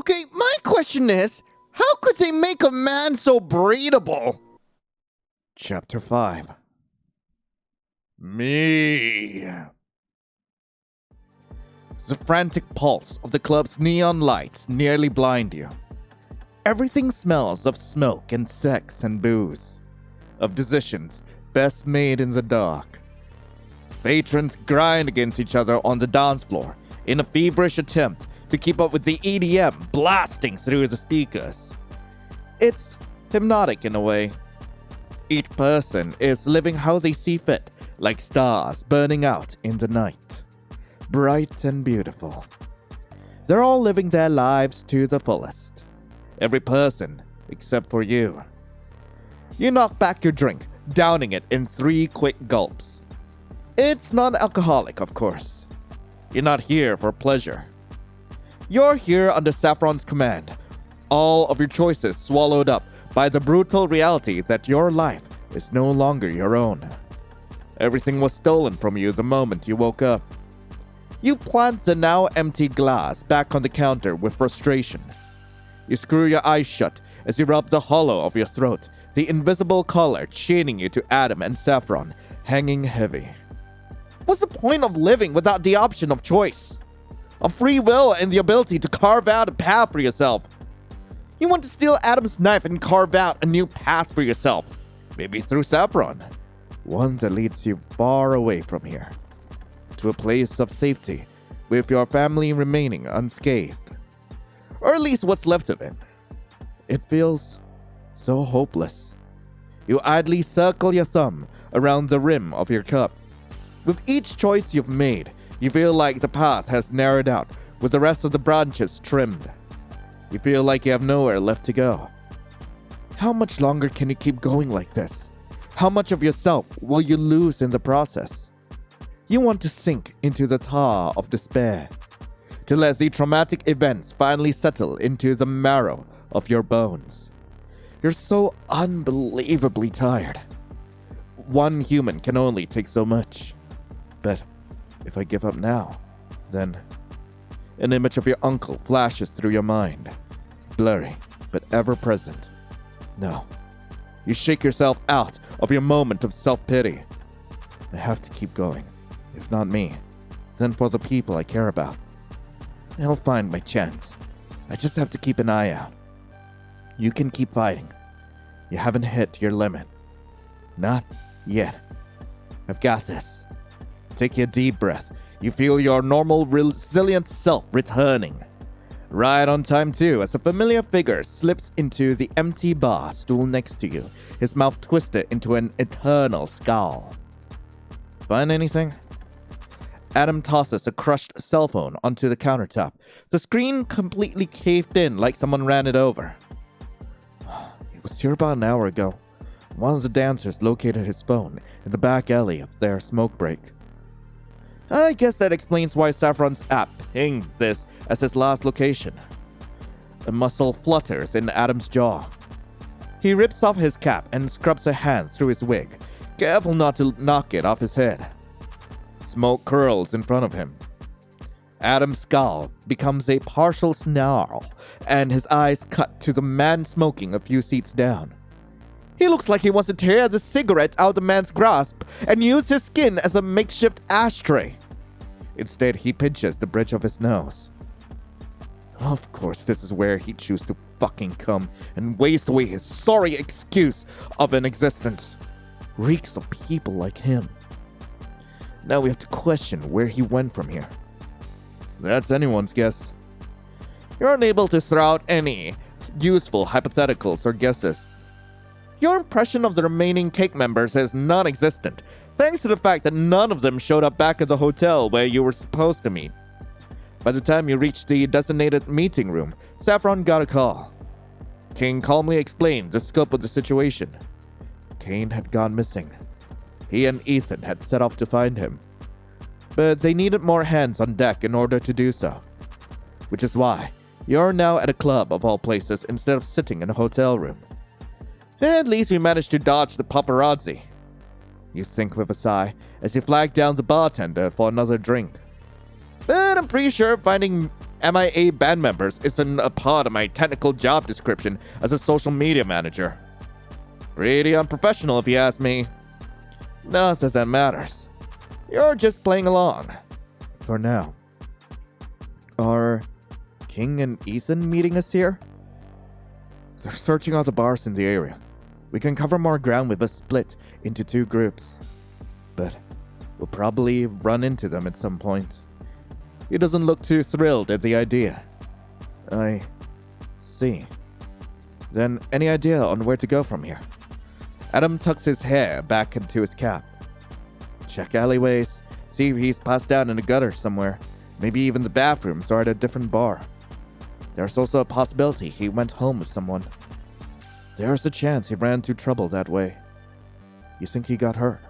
Okay, my question is, how could they make a man so breedable? Chapter 5. Me. The frantic pulse of the club's neon lights nearly blind you. Everything smells of smoke and sex and booze, of decisions best made in the dark. Patrons grind against each other on the dance floor in a feverish attempt to keep up with the EDM blasting through the speakers. It's hypnotic in a way. Each person is living how they see fit, like stars burning out in the night. Bright and beautiful. They're all living their lives to the fullest. Every person except for you. You knock back your drink, downing it in 3 quick gulps. It's non-alcoholic, of course. You're not here for pleasure. You're here under Saffron's command, all of your choices swallowed up by the brutal reality that your life is no longer your own. Everything was stolen from you the moment you woke up. You plant the now empty glass back on the counter with frustration. You screw your eyes shut as you rub the hollow of your throat, the invisible collar chaining you to Adam and Saffron, hanging heavy. What's the point of living without the option of choice? Of free will and the ability to carve out a path for yourself? You want to steal Adam's knife and carve out a new path for yourself, maybe through Saffron. One that leads you far away from here, to a place of safety, with your family remaining unscathed. Or at least what's left of it. It feels so hopeless. You idly circle your thumb around the rim of your cup. With each choice you've made, you feel like the path has narrowed out, with the rest of the branches trimmed. You feel like you have nowhere left to go. How much longer can you keep going like this? How much of yourself will you lose in the process? You want to sink into the tar of despair, to let the traumatic events finally settle into the marrow of your bones. You're so unbelievably tired. One human can only take so much. But if I give up now, then an image of your uncle flashes through your mind, blurry but ever present. No, you shake yourself out of your moment of self-pity. I have to keep going. If not me, then for the people I care about. I'll find my chance. I just have to keep an eye out. You can keep fighting. You haven't hit your limit. Not yet. I've got this. Take a deep breath. You feel your normal, resilient self returning. Right on time too, as a familiar figure slips into the empty bar stool next to you, his mouth twisted into an eternal scowl. Find anything? Adam tosses a crushed cell phone onto the countertop. The screen completely caved in like someone ran it over. He was here about an hour ago. One of the dancers located his phone in the back alley of their smoke break. I guess that explains why Saffron's app pinged this as his last location. A muscle flutters in Adam's jaw. He rips off his cap and scrubs a hand through his wig, careful not to knock it off his head. Smoke curls in front of him. Adam's scowl becomes a partial snarl, and his eyes cut to the man smoking a few seats down. He looks like he wants to tear the cigarette out of the man's grasp and use his skin as a makeshift ashtray. Instead, he pinches the bridge of his nose. Of course, this is where he'd choose to fucking come and waste away his sorry excuse of an existence. Reeks of people like him. Now we have to question where he went from here. That's anyone's guess. You're unable to throw out any useful hypotheticals or guesses. Your impression of the remaining cake members is non-existent, thanks to the fact that none of them showed up back at the hotel where you were supposed to meet. By the time you reached the designated meeting room, Saffron got a call. Kane calmly explained the scope of the situation. Kane had gone missing. He and Ethan had set off to find him, but they needed more hands on deck in order to do so. Which is why you're now at a club of all places instead of sitting in a hotel room. At least we managed to dodge the paparazzi, you think with a sigh as you flag down the bartender for another drink. But I'm pretty sure finding MIA band members isn't a part of my technical job description as a social media manager. Pretty unprofessional if you ask me. Not that that matters. You're just playing along. For now. Are King and Ethan meeting us here? They're searching out the bars in the area. We can cover more ground with a split into 2 groups. But we'll probably run into them at some point. He doesn't look too thrilled at the idea. I see. Then any idea on where to go from here? Adam tucks his hair back into his cap. Check alleyways, see if he's passed down in a gutter somewhere. Maybe even the bathrooms are at a different bar. There's also a possibility he went home with someone. There's a chance he ran into trouble that way. You think he got hurt?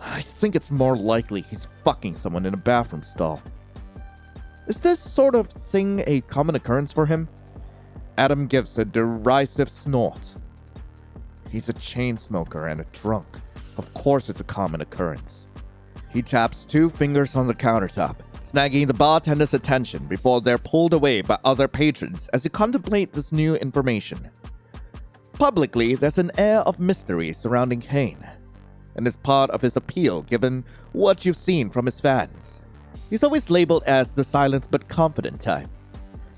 I think it's more likely he's fucking someone in a bathroom stall. Is this sort of thing a common occurrence for him? Adam gives a derisive snort. He's a chain smoker and a drunk. Of course it's a common occurrence. He taps 2 fingers on the countertop, snagging the bartender's attention before they're pulled away by other patrons as they contemplate this new information. Publicly, there's an air of mystery surrounding Kane, and is part of his appeal given what you've seen from his fans. He's always labeled as the silent but confident type.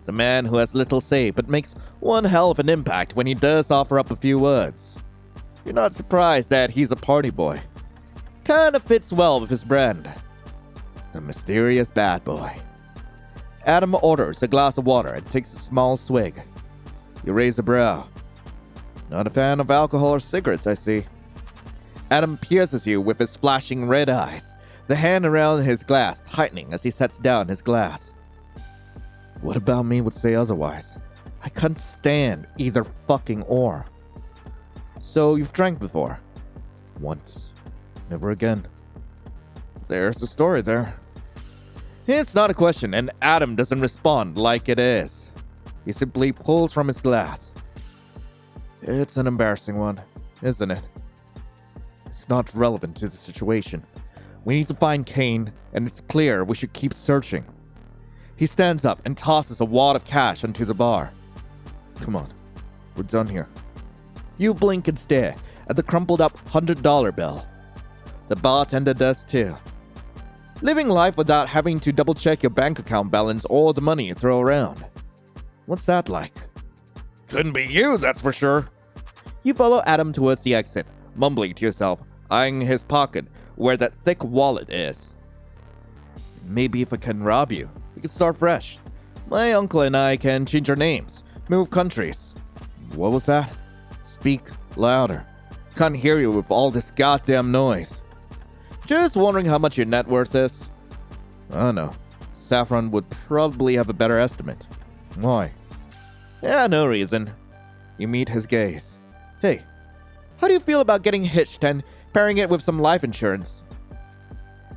The man who has little say but makes one hell of an impact when he does offer up a few words. You're not surprised that he's a party boy. Kinda fits well with his brand. The mysterious bad boy. Adam orders a glass of water and takes a small swig. You raise a brow. Not a fan of alcohol or cigarettes, I see. Adam pierces you with his flashing red eyes, the hand around his glass tightening as he sets down his glass. What about me would say otherwise? I can't stand either fucking or. So you've drank before? Once. Never again. There's a story there. It's not a question, and Adam doesn't respond like it is. He simply pulls from his glass. It's an embarrassing one, isn't it? It's not relevant to the situation. We need to find Kane, and it's clear we should keep searching. He stands up and tosses a wad of cash onto the bar. Come on, we're done here. You blink and stare at the crumpled up $100 bill. The bartender does too. Living life without having to double check your bank account balance or the money you throw around. What's that like? Couldn't be you, that's for sure. You follow Adam towards the exit, mumbling to yourself, eyeing his pocket where that thick wallet is. Maybe if I can rob you, we can start fresh. My uncle and I can change our names, move countries. What was that? Speak louder. Can't hear you with all this goddamn noise. Just wondering how much your net worth is? I don't know. Saffron would probably have a better estimate. Why? Yeah, no reason. You meet his gaze. Hey, how do you feel about getting hitched and pairing it with some life insurance?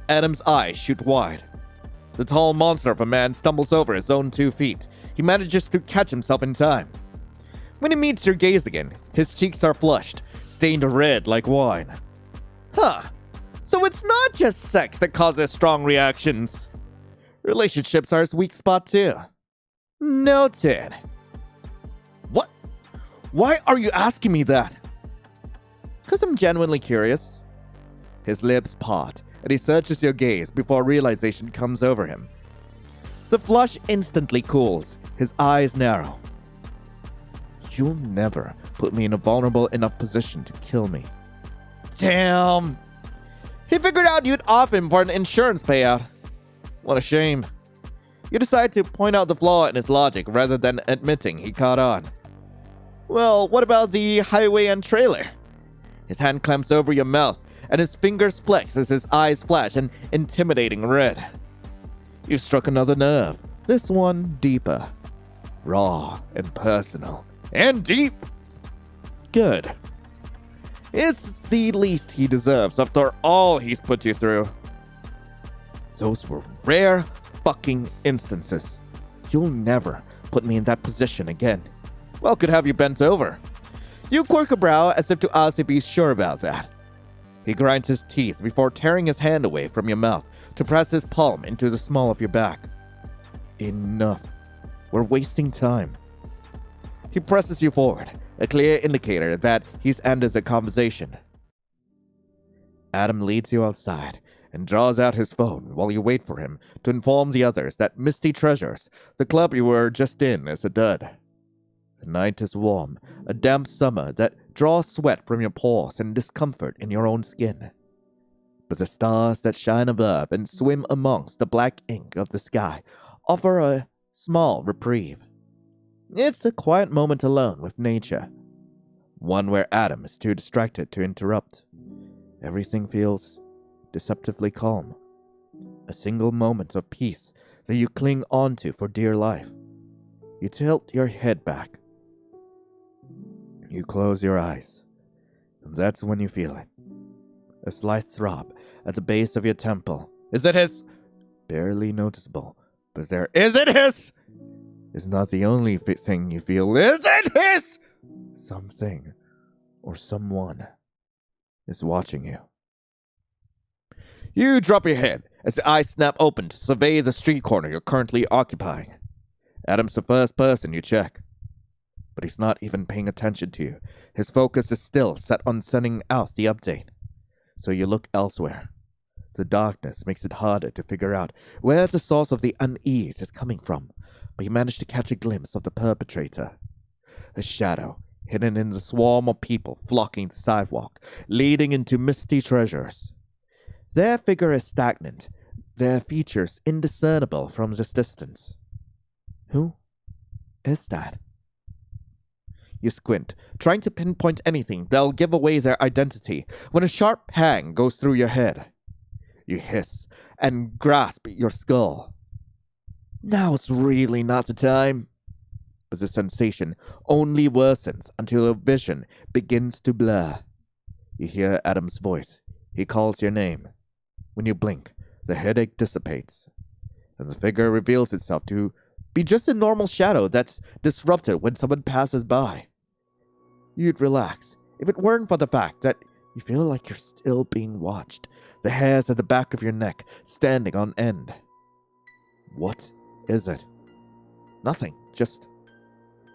Adam's eyes shoot wide. The tall monster of a man stumbles over his own 2 feet. He manages to catch himself in time. When he meets your gaze again, his cheeks are flushed, stained red like wine. Huh. So it's not just sex that causes strong reactions. Relationships are his weak spot too. Noted. What? Why are you asking me that? 'Cause I'm genuinely curious. His lips part, and he searches your gaze before realization comes over him. The flush instantly cools, his eyes narrow. You'll never put me in a vulnerable enough position to kill me. Damn! He figured out you'd off him for an insurance payout. What a shame. You decide to point out the flaw in his logic rather than admitting he caught on. Well, what about the highway and trailer? His hand clamps over your mouth, and his fingers flex as his eyes flash an intimidating red. You've struck another nerve, this one deeper. Raw and personal. And deep! Good. It's the least he deserves after all he's put you through. Those were rare fucking instances. You'll never put me in that position again. Well, could have you bent over. You quirk a brow as if to ask if he's sure about that. He grinds his teeth before tearing his hand away from your mouth to press his palm into the small of your back. Enough. We're wasting time. He presses you forward, a clear indicator that he's ended the conversation. Adam leads you outside and draws out his phone while you wait for him to inform the others that Misty Treasures, the club you were just in, is a dud. The night is warm, a damp summer that draws sweat from your pores and discomfort in your own skin. But the stars that shine above and swim amongst the black ink of the sky offer a small reprieve. It's a quiet moment alone with nature, one where Adam is too distracted to interrupt. Everything feels deceptively calm, a single moment of peace that you cling onto for dear life. You tilt your head back. You close your eyes, and that's when you feel it. A slight throb at the base of your temple. Is it his? Barely noticeable, but there is it his? Is not the only thing you feel. Is it his? Something or someone is watching you. You drop your head as the eyes snap open to survey the street corner you're currently occupying. Adam's the first person you check, but he's not even paying attention to you. His focus is still set on sending out the update, so you look elsewhere. The darkness makes it harder to figure out where the source of the unease is coming from, but you manage to catch a glimpse of the perpetrator. A shadow hidden in the swarm of people flocking the sidewalk, leading into Misty Treasures. Their figure is stagnant, their features indiscernible from this distance. Who is that? You squint, trying to pinpoint anything that'll give away their identity, when a sharp pang goes through your head. You hiss and grasp your skull. Now's really not the time. But the sensation only worsens until your vision begins to blur. You hear Adam's voice. He calls your name. When you blink, the headache dissipates, and the figure reveals itself to be just a normal shadow that's disrupted when someone passes by. You'd relax if it weren't for the fact that you feel like you're still being watched, the hairs at the back of your neck standing on end. What is it? Nothing, just...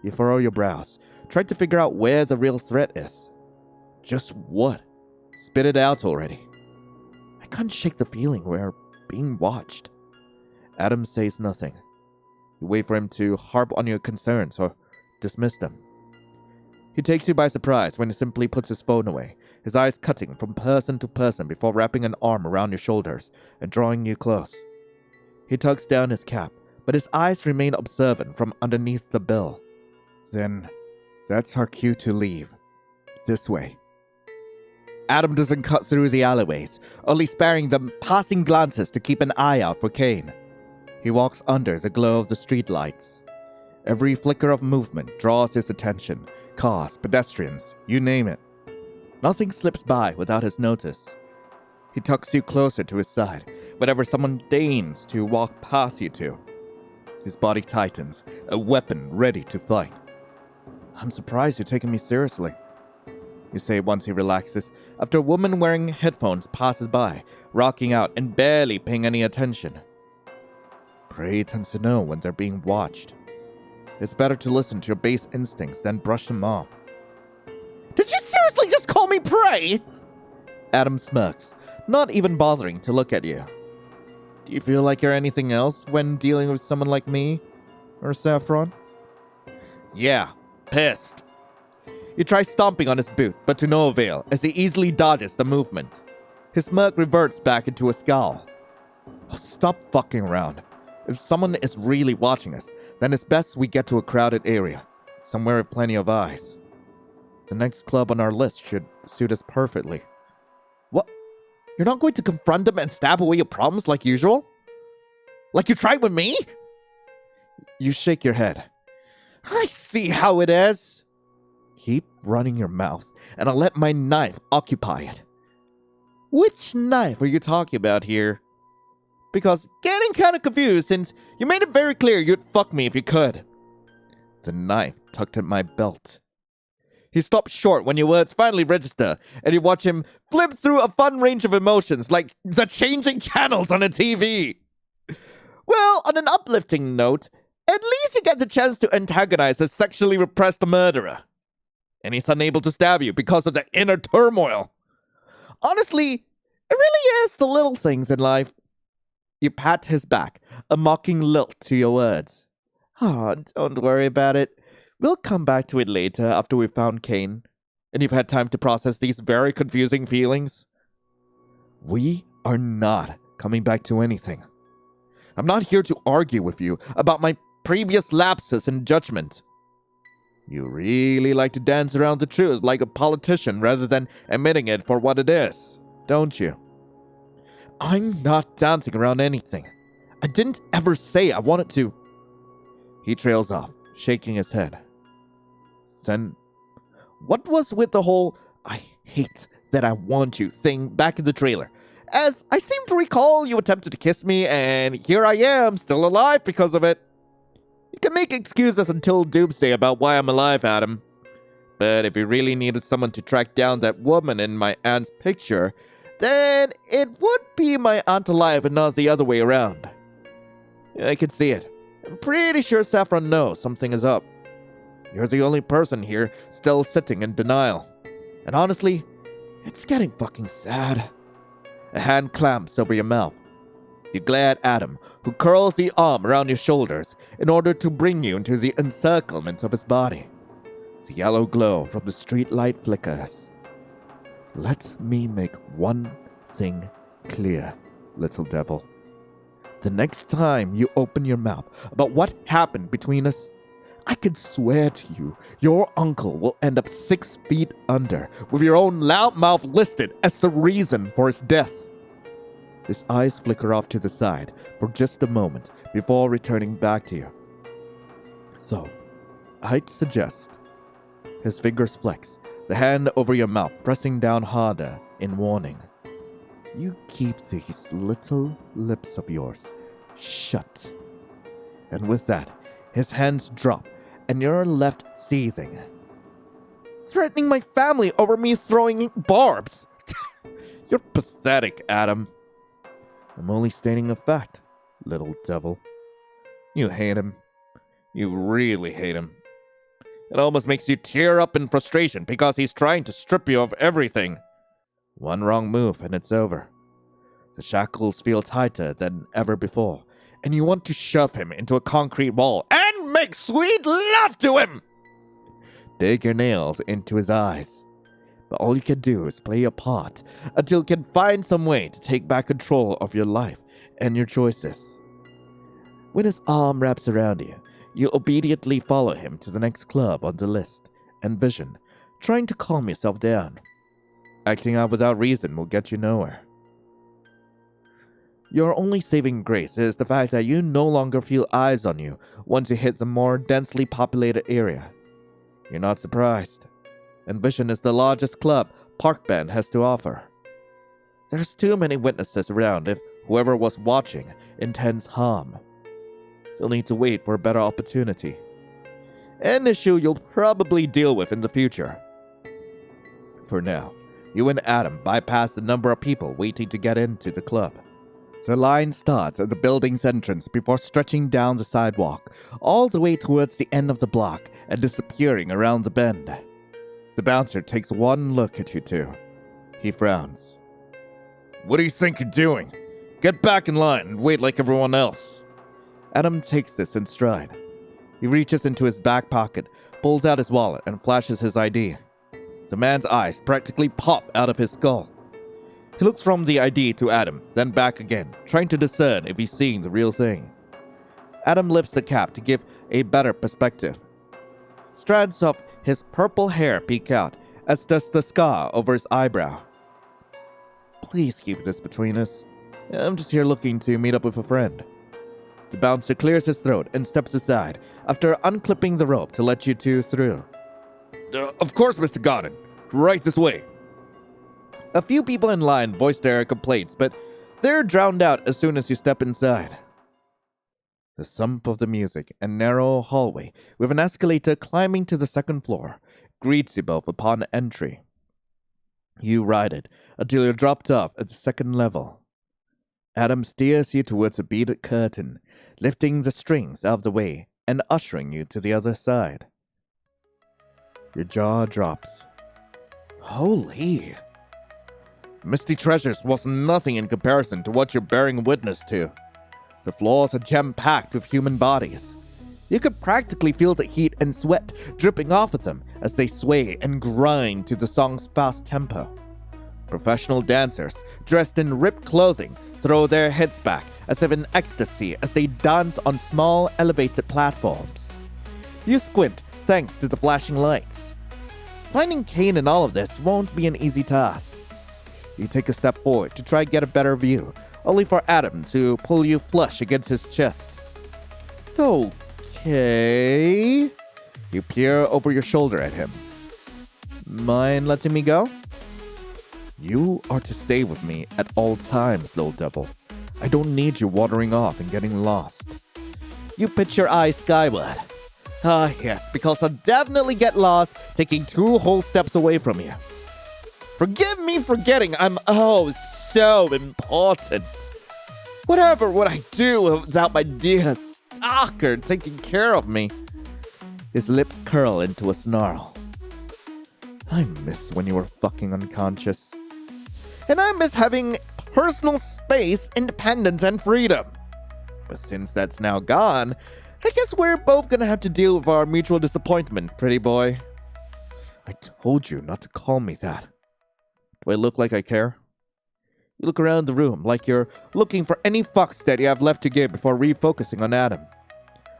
You furrow your brows, try to figure out where the real threat is. Just what? Spit it out already. I can't shake the feeling we're being watched. Adam says nothing. You wait for him to harp on your concerns or dismiss them. He takes you by surprise when he simply puts his phone away, his eyes cutting from person to person before wrapping an arm around your shoulders and drawing you close. He tugs down his cap, but his eyes remain observant from underneath the bill. Then, that's our cue to leave. This way. Adam doesn't cut through the alleyways, only sparing them passing glances to keep an eye out for Kane. He walks under the glow of the streetlights. Every flicker of movement draws his attention. Cars, pedestrians, you name it. Nothing slips by without his notice. He tucks you closer to his side, whenever someone deigns to walk past you two. His body tightens, a weapon ready to fight. I'm surprised you're taking me seriously, you say once he relaxes, after a woman wearing headphones passes by, rocking out and barely paying any attention. Prey tends to know when they're being watched. It's better to listen to your base instincts than brush them off. Did you seriously just call me prey? Adam smirks, not even bothering to look at you. Do you feel like you're anything else when dealing with someone like me? Or Saffron? Yeah, pissed. You try stomping on his boot, but to no avail, as he easily dodges the movement. His smirk reverts back into a scowl. Oh, stop fucking around. If someone is really watching us, then it's best we get to a crowded area, somewhere with plenty of eyes. The next club on our list should suit us perfectly. What? You're not going to confront them and stab away your problems like usual? Like you tried with me? You shake your head. I see how it is. Keep running your mouth, and I'll let my knife occupy it. Which knife are you talking about here? Because getting kind of confused since you made it very clear you'd fuck me if you could. The knife tucked in my belt. He stops short when your words finally register, and you watch him flip through a fun range of emotions like the changing channels on a TV. Well, on an uplifting note, at least you get the chance to antagonize a sexually repressed murderer. And he's unable to stab you because of the inner turmoil. Honestly, it really is the little things in life. You pat his back, a mocking lilt to your words. Don't worry about it. We'll come back to it later after we've found Kane, and you've had time to process these very confusing feelings. We are not coming back to anything. I'm not here to argue with you about my previous lapses in judgment. You really like to dance around the truth like a politician rather than admitting it for what it is, don't you? I'm not dancing around anything. I didn't ever say I wanted to. He trails off, shaking his head. Then, what was with the whole "I hate that I want you" thing back in the trailer? As I seem to recall, you attempted to kiss me, and here I am, still alive because of it. You can make excuses until doomsday about why I'm alive, Adam. But if you really needed someone to track down that woman in my aunt's picture, then it would be my aunt alive and not the other way around. I can see it. I'm pretty sure Saffron knows something is up. You're the only person here still sitting in denial. And honestly, it's getting fucking sad. A hand clamps over your mouth. You glare at Adam, who curls the arm around your shoulders in order to bring you into the encirclement of his body. The yellow glow from the street light flickers. Let me make one thing clear, little devil. The next time you open your mouth about what happened between us, I can swear to you, your uncle will end up 6 feet under, with your own loudmouth listed as the reason for his death. His eyes flicker off to the side for just a moment before returning back to you. So, I'd suggest. His fingers flex, the hand over your mouth pressing down harder in warning. You keep these little lips of yours shut. And with that, his hands drop and you're left seething. Threatening my family over me throwing barbs. You're pathetic, Adam. I'm only stating a fact, little devil. You hate him. You really hate him. It almost makes you tear up in frustration because he's trying to strip you of everything. One wrong move and it's over. The shackles feel tighter than ever before, and you want to shove him into a concrete wall and make sweet love to him! Dig your nails into his eyes. But all you can do is play your part until you can find some way to take back control of your life and your choices. When his arm wraps around you, you obediently follow him to the next club on the list, and vision, trying to calm yourself down. Acting out without reason will get you nowhere. Your only saving grace is the fact that you no longer feel eyes on you once you hit the more densely populated area. You're not surprised. Envision is the largest club Park Bend has to offer. There's too many witnesses around if whoever was watching intends harm. You'll need to wait for a better opportunity. An issue you'll probably deal with in the future. For now, you and Adam bypass the number of people waiting to get into the club. The line starts at the building's entrance before stretching down the sidewalk, all the way towards the end of the block and disappearing around the bend. The bouncer takes one look at you two. He frowns. What do you think you're doing? Get back in line and wait like everyone else. Adam takes this in stride. He reaches into his back pocket, pulls out his wallet, and flashes his ID. The man's eyes practically pop out of his skull. He looks from the ID to Adam, then back again, trying to discern if he's seeing the real thing. Adam lifts the cap to give a better perspective. Strands of his purple hair peek out, as does the scar over his eyebrow. Please keep this between us. I'm just here looking to meet up with a friend. The bouncer clears his throat and steps aside after unclipping the rope to let you two through. Of course, Mr. Godden. Right this way. A few people in line voice their complaints, but they're drowned out as soon as you step inside. The thump of the music and narrow hallway with an escalator climbing to the second floor greets you both upon entry. You ride it until you're dropped off at the second level. Adam steers you towards a beaded curtain, lifting the strings out of the way and ushering you to the other side. Your jaw drops. Holy! Misty Treasures was nothing in comparison to what you're bearing witness to. The floors are jam-packed with human bodies. You could practically feel the heat and sweat dripping off of them as they sway and grind to the song's fast tempo. Professional dancers, dressed in ripped clothing, throw their heads back as if in ecstasy as they dance on small elevated platforms. You squint thanks to the flashing lights. Finding Kane in all of this won't be an easy task. You take a step forward to try to get a better view, only for Adam to pull you flush against his chest. Okay. You peer over your shoulder at him. Mind letting me go? You are to stay with me at all times, little devil. I don't need you wandering off and getting lost. You pitch your eyes skyward. Ah, yes, because I'll definitely get lost taking 2 whole steps away from you. Forgive me for forgetting I'm so important. Whatever would I do without my dear stalker taking care of me? His lips curl into a snarl. I miss when you were fucking unconscious. And I miss having personal space, independence, and freedom. But since that's now gone, I guess we're both gonna have to deal with our mutual disappointment, pretty boy. I told you not to call me that. Do I look like I care? You look around the room like you're looking for any fucks that you have left to give before refocusing on Adam.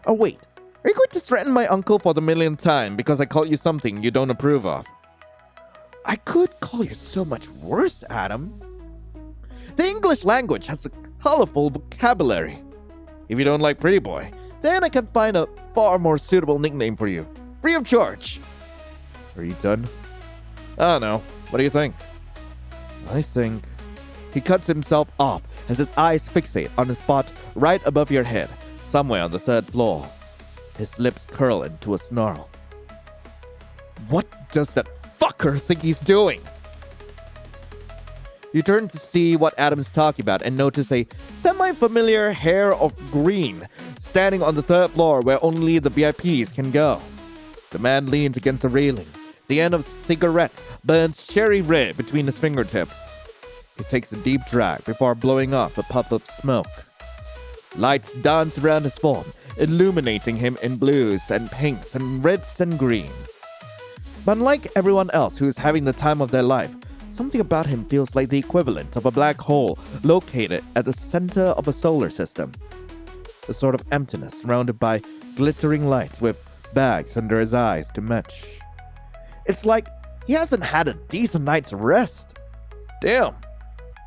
Oh wait, are you going to threaten my uncle for the millionth time because I called you something you don't approve of? I could call you so much worse, Adam. The English language has a colorful vocabulary. If you don't like pretty boy, then I can find a far more suitable nickname for you, free of charge. Are you done? I don't know. What do you think? I think... He cuts himself off as his eyes fixate on a spot right above your head, somewhere on the 3rd floor. His lips curl into a snarl. What does that fucker think he's doing? You turn to see what Adam's talking about and notice a semi-familiar hair of green standing on the 3rd floor where only the VIPs can go. The man leans against the railing. The end of the cigarette burns cherry red between his fingertips. He takes a deep drag before blowing off a puff of smoke. Lights dance around his form, illuminating him in blues and pinks and reds and greens. But unlike everyone else who is having the time of their life, something about him feels like the equivalent of a black hole located at the center of a solar system. A sort of emptiness surrounded by glittering lights with bags under his eyes to match. It's like he hasn't had a decent night's rest. Damn.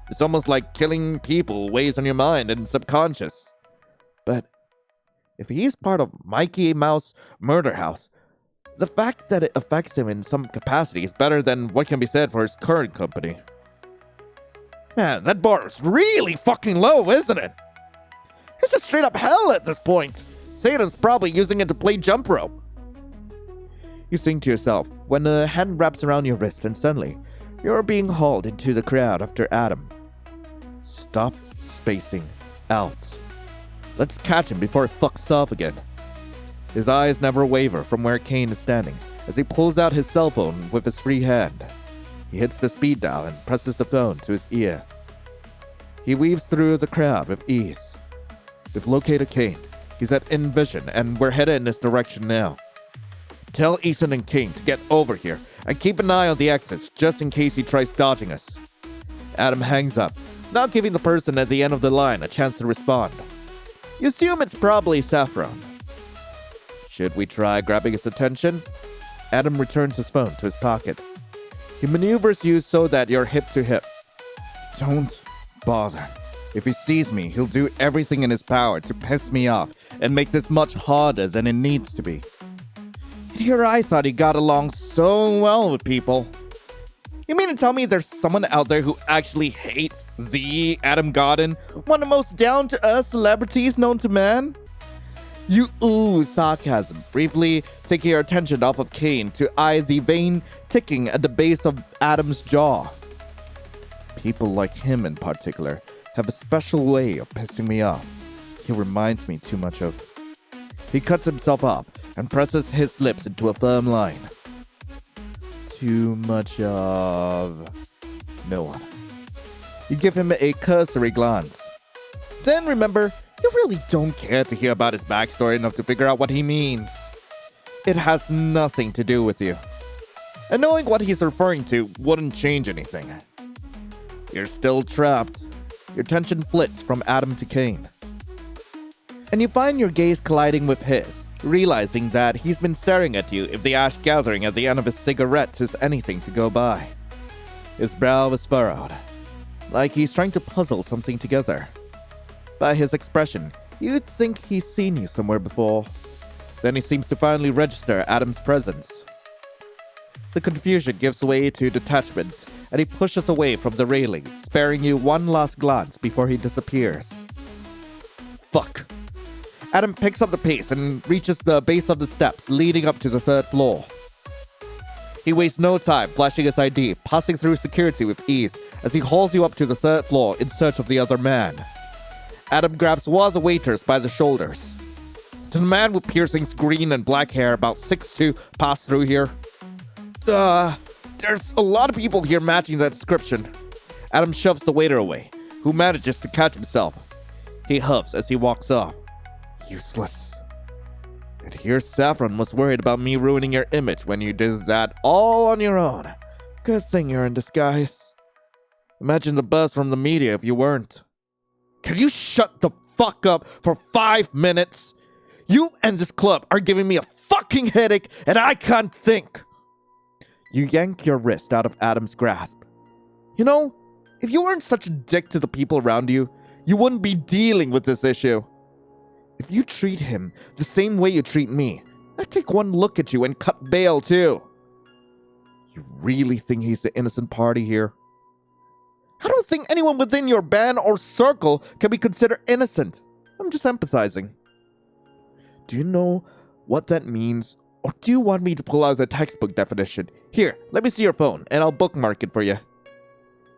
It's almost like killing people weighs on your mind and subconscious. But if he is part of Mikey Mouse Murder House, the fact that it affects him in some capacity is better than what can be said for his current company. Man, that bar is really fucking low, isn't it? It's a straight up hell at this point. Satan's probably using it to play jump rope. You think to yourself when a hand wraps around your wrist and suddenly you're being hauled into the crowd after Adam. Stop spacing out. Let's catch him before he fucks off again. His eyes never waver from where Kane is standing as he pulls out his cell phone with his free hand. He hits the speed dial and presses the phone to his ear. He weaves through the crowd with ease. We've located Kane. He's at In Vision and we're headed in this direction now. Tell Ethan and King to get over here and keep an eye on the exits just in case he tries dodging us. Adam hangs up, not giving the person at the end of the line a chance to respond. You assume it's probably Saffron. Should we try grabbing his attention? Adam returns his phone to his pocket. He maneuvers you so that you're hip to hip. Don't bother. If he sees me, he'll do everything in his power to piss me off and make this much harder than it needs to be. And here I thought he got along so well with people. You mean to tell me there's someone out there who actually hates the Adam Godden, one of the most down-to-earth celebrities known to man? You ooze sarcasm, briefly taking your attention off of Kane to eye the vein ticking at the base of Adam's jaw. People like him in particular have a special way of pissing me off. he reminds me too much of. He cuts himself off and presses his lips into a firm line. Too much of... no one. You give him a cursory glance. Then remember, you really don't care to hear about his backstory enough to figure out what he means. It has nothing to do with you. And knowing what he's referring to wouldn't change anything. You're still trapped. Your attention flits from Adam to Cain. And you find your gaze colliding with his, realizing that he's been staring at you if the ash gathering at the end of his cigarette is anything to go by. His brow is furrowed, like he's trying to puzzle something together. By his expression, you'd think he's seen you somewhere before. Then he seems to finally register Adam's presence. The confusion gives way to detachment, and he pushes away from the railing, sparing you one last glance before he disappears. Fuck. Adam picks up the pace and reaches the base of the steps leading up to the 3rd floor. He wastes no time flashing his ID, passing through security with ease as he hauls you up to the 3rd floor in search of the other man. Adam grabs one of the waiters by the shoulders. Does the man with piercings, green and black hair about 6'2" pass through here? There's a lot of people here matching that description. Adam shoves the waiter away, who manages to catch himself. He huffs as he walks off. Useless. And here Saffron was worried about me ruining your image when you did that all on your own. Good thing you're in disguise. Imagine the buzz from the media if you weren't. Can you shut the fuck up for 5 minutes? You and this club are giving me a fucking headache and I can't think. You yank your wrist out of Adam's grasp. You know, if you weren't such a dick to the people around you, you wouldn't be dealing with this issue. If you treat him the same way you treat me, I'd take one look at you and cut bail too. You really think he's the innocent party here? I don't think anyone within your band or circle can be considered innocent. I'm just empathizing. Do you know what that means? Or do you want me to pull out the textbook definition? Here, let me see your phone, and I'll bookmark it for you.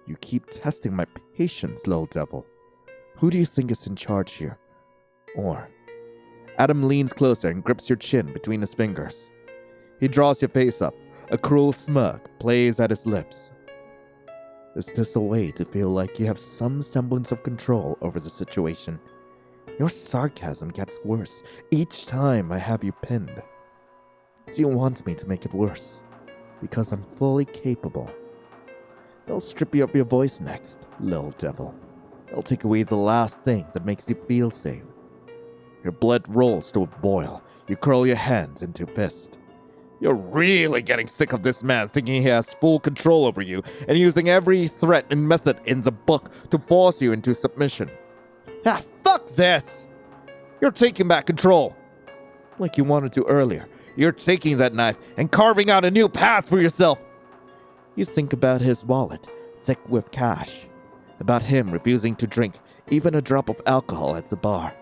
You keep testing my patience, little devil. Who do you think is in charge here? Or... Adam leans closer and grips your chin between his fingers. He draws your face up. A cruel smirk plays at his lips. Is this a way to feel like you have some semblance of control over the situation? Your sarcasm gets worse each time I have you pinned. Do you want me to make it worse? Because I'm fully capable. I'll strip you of your voice next, little devil. I'll take away the last thing that makes you feel safe. Your blood rolls to a boil. You curl your hands into fists. You're really getting sick of this man thinking he has full control over you and using every threat and method in the book to force you into submission. Ah, fuck this! You're taking back control. Like you wanted to earlier. You're taking that knife and carving out a new path for yourself. You think about his wallet, thick with cash. About him refusing to drink even a drop of alcohol at the bar.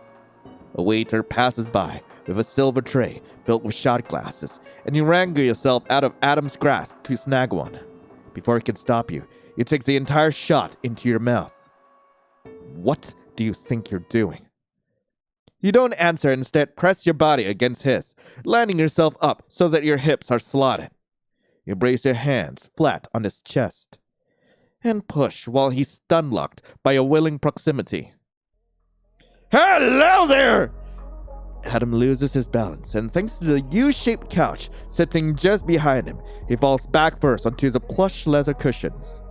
A waiter passes by with a silver tray filled with shot glasses, and you wrangle yourself out of Adam's grasp to snag one. Before he can stop you, you take the entire shot into your mouth. What do you think you're doing? You don't answer, instead press your body against his, landing yourself up so that your hips are slotted. You brace your hands flat on his chest, and push while he's stun-locked by a willing proximity. Hello there! Adam loses his balance, and thanks to the U-shaped couch sitting just behind him, he falls back first onto the plush leather cushions.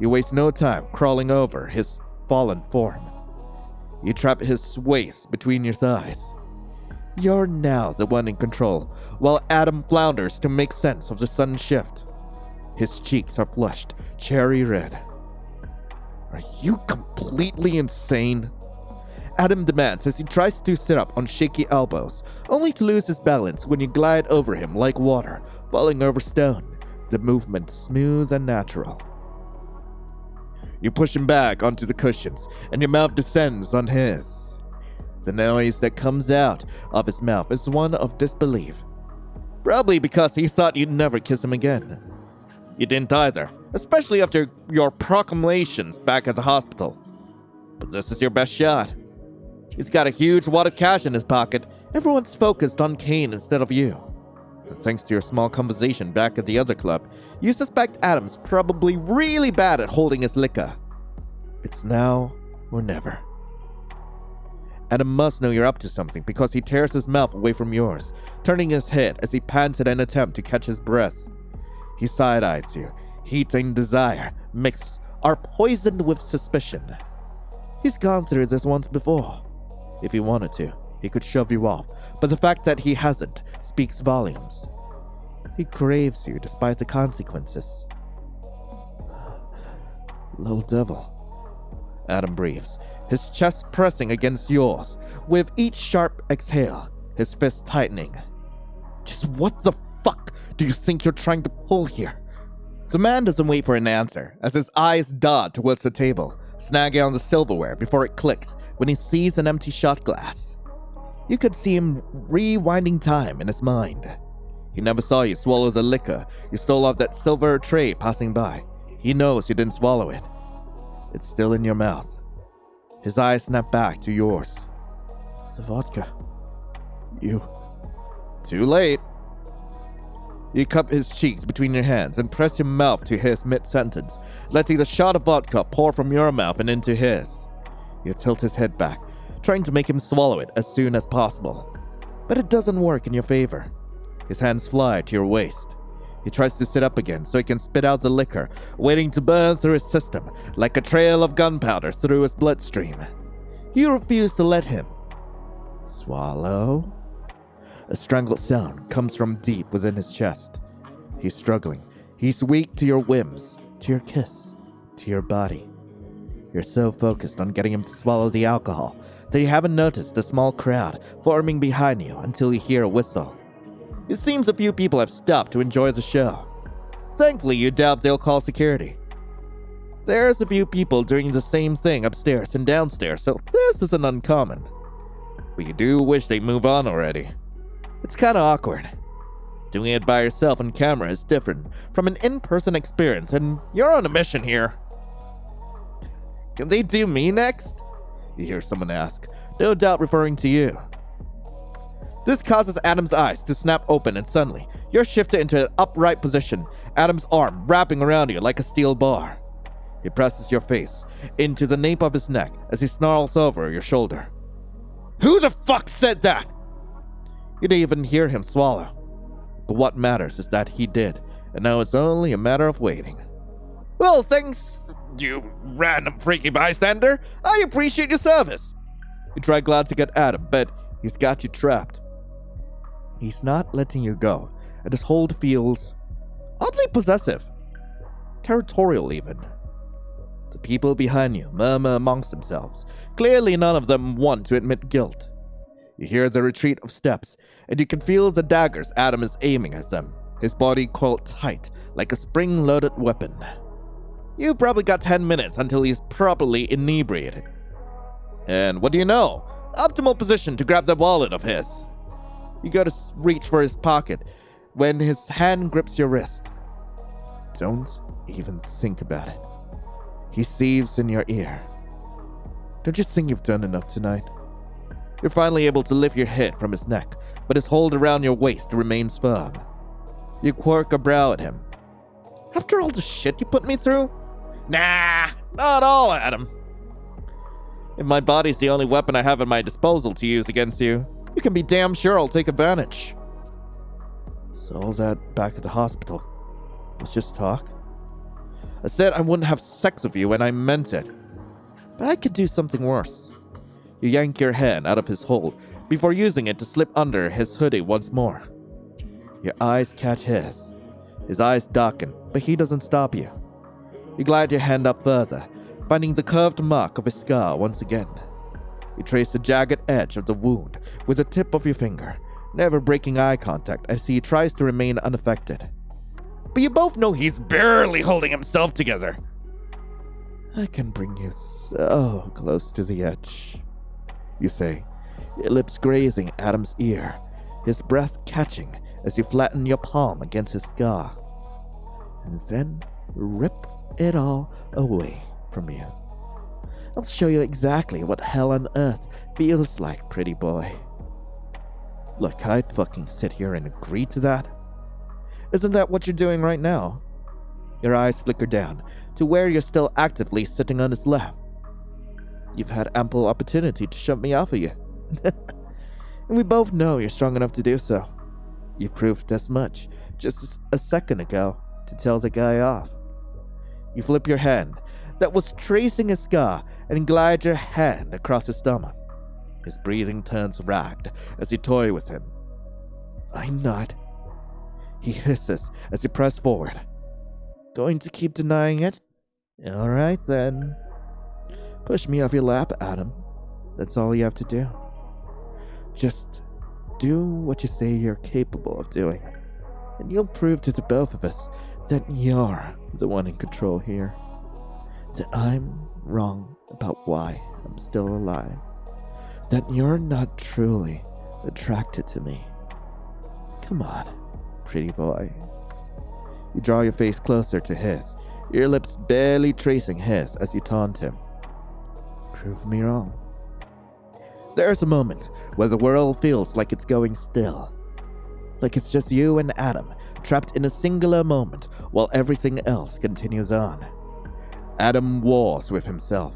You waste no time crawling over his fallen form. You trap his waist between your thighs. You're now the one in control, while Adam flounders to make sense of the sudden shift. His cheeks are flushed, cherry red. Are you completely insane? Adam demands as he tries to sit up on shaky elbows, only to lose his balance when you glide over him like water, falling over stone, the movement smooth and natural. You push him back onto the cushions, and your mouth descends on his. The noise that comes out of his mouth is one of disbelief. Probably because he thought you'd never kiss him again. You didn't either, especially after your proclamations back at the hospital. But this is your best shot. He's got a huge wad of cash in his pocket. Everyone's focused on Kane instead of you. But thanks to your small conversation back at the other club, you suspect Adam's probably really bad at holding his liquor. It's now or never. Adam must know you're up to something because he tears his mouth away from yours, turning his head as he pants in an attempt to catch his breath. He side-eyes you. Heat and desire, mixed, are poisoned with suspicion. He's gone through this once before. If he wanted to, he could shove you off, but the fact that he hasn't speaks volumes. He craves you despite the consequences. Little devil. Adam breathes, his chest pressing against yours. With each sharp exhale, his fist tightening. Just what the fuck do you think you're trying to pull here? The man doesn't wait for an answer, as his eyes dart towards the table, snagging on the silverware before it clicks when he sees an empty shot glass. You could see him rewinding time in his mind. He never saw you swallow the liquor you stole off that silver tray passing by. He knows you didn't swallow it. It's still in your mouth. His eyes snap back to yours. The vodka. You. Too late. You cup his cheeks between your hands and press your mouth to his mid-sentence, letting the shot of vodka pour from your mouth and into his. You tilt his head back, trying to make him swallow it as soon as possible. But it doesn't work in your favor. His hands fly to your waist. He tries to sit up again so he can spit out the liquor, waiting to burn through his system like a trail of gunpowder through his bloodstream. You refuse to let him. Swallow? A strangled sound comes from deep within his chest. He's struggling. He's weak to your whims, to your kiss, to your body. You're so focused on getting him to swallow the alcohol that you haven't noticed the small crowd forming behind you until you hear a whistle. It seems a few people have stopped to enjoy the show. Thankfully, you doubt they'll call security. There's a few people doing the same thing upstairs and downstairs, so this isn't uncommon. But you do wish they'd move on already. It's kinda awkward. Doing it by yourself on camera is different from an in-person experience, and you're on a mission here. Can they do me next? You hear someone ask, no doubt referring to you. This causes Adam's eyes to snap open, and suddenly, you're shifted into an upright position, Adam's arm wrapping around you like a steel bar. He presses your face into the nape of his neck as he snarls over your shoulder. Who the fuck said that? You didn't even hear him swallow. But what matters is that he did, and now it's only a matter of waiting. Well, thanks, you random freaky bystander. I appreciate your service. You try glad to get Adam, but he's got you trapped. He's not letting you go, and his hold feels oddly possessive. Territorial, even. The people behind you murmur amongst themselves. Clearly none of them want to admit guilt. You hear the retreat of steps, and you can feel the daggers Adam is aiming at them, his body coiled tight like a spring-loaded weapon. You probably got 10 minutes until he's properly inebriated. And what do you know? Optimal position to grab that wallet of his. You go to reach for his pocket when his hand grips your wrist. Don't even think about it. He seethes in your ear. Don't you think you've done enough tonight? You're finally able to lift your head from his neck, but his hold around your waist remains firm. You quirk a brow at him. After all the shit you put me through? Nah, not all, Adam. If my body's the only weapon I have at my disposal to use against you, you can be damn sure I'll take advantage. So all that back at the hospital was just talk? I said I wouldn't have sex with you, and I meant it. But I could do something worse. You yank your hand out of his hold before using it to slip under his hoodie once more. Your eyes catch his. His eyes darken, but he doesn't stop you. You glide your hand up further, finding the curved mark of his scar once again. You trace the jagged edge of the wound with the tip of your finger, never breaking eye contact as he tries to remain unaffected. But you both know he's barely holding himself together. I can bring you so close to the edge, you say, your lips grazing Adam's ear, his breath catching as you flatten your palm against his scar. And then rip it all away from you. I'll show you exactly what hell on earth feels like, pretty boy. Look, I'd fucking sit here and agree to that. Isn't that what you're doing right now? Your eyes flicker down to where you're still actively sitting on his lap. You've had ample opportunity to shove me off of you. And we both know you're strong enough to do so. You proved as much just a second ago to tell the guy off. You flip your hand that was tracing his scar and glide your hand across his stomach. His breathing turns ragged as you toy with him. I'm not. He hisses as you press forward. Going to keep denying it? Alright then. Push me off your lap, Adam. That's all you have to do. Just do what you say you're capable of doing, and you'll prove to the both of us that you're the one in control here. That I'm wrong about why I'm still alive. That you're not truly attracted to me. Come on, pretty boy. You draw your face closer to his, your lips barely tracing his as you taunt him. Prove me wrong. There's a moment where the world feels like it's going still. Like it's just you and Adam, trapped in a singular moment while everything else continues on. Adam wars with himself.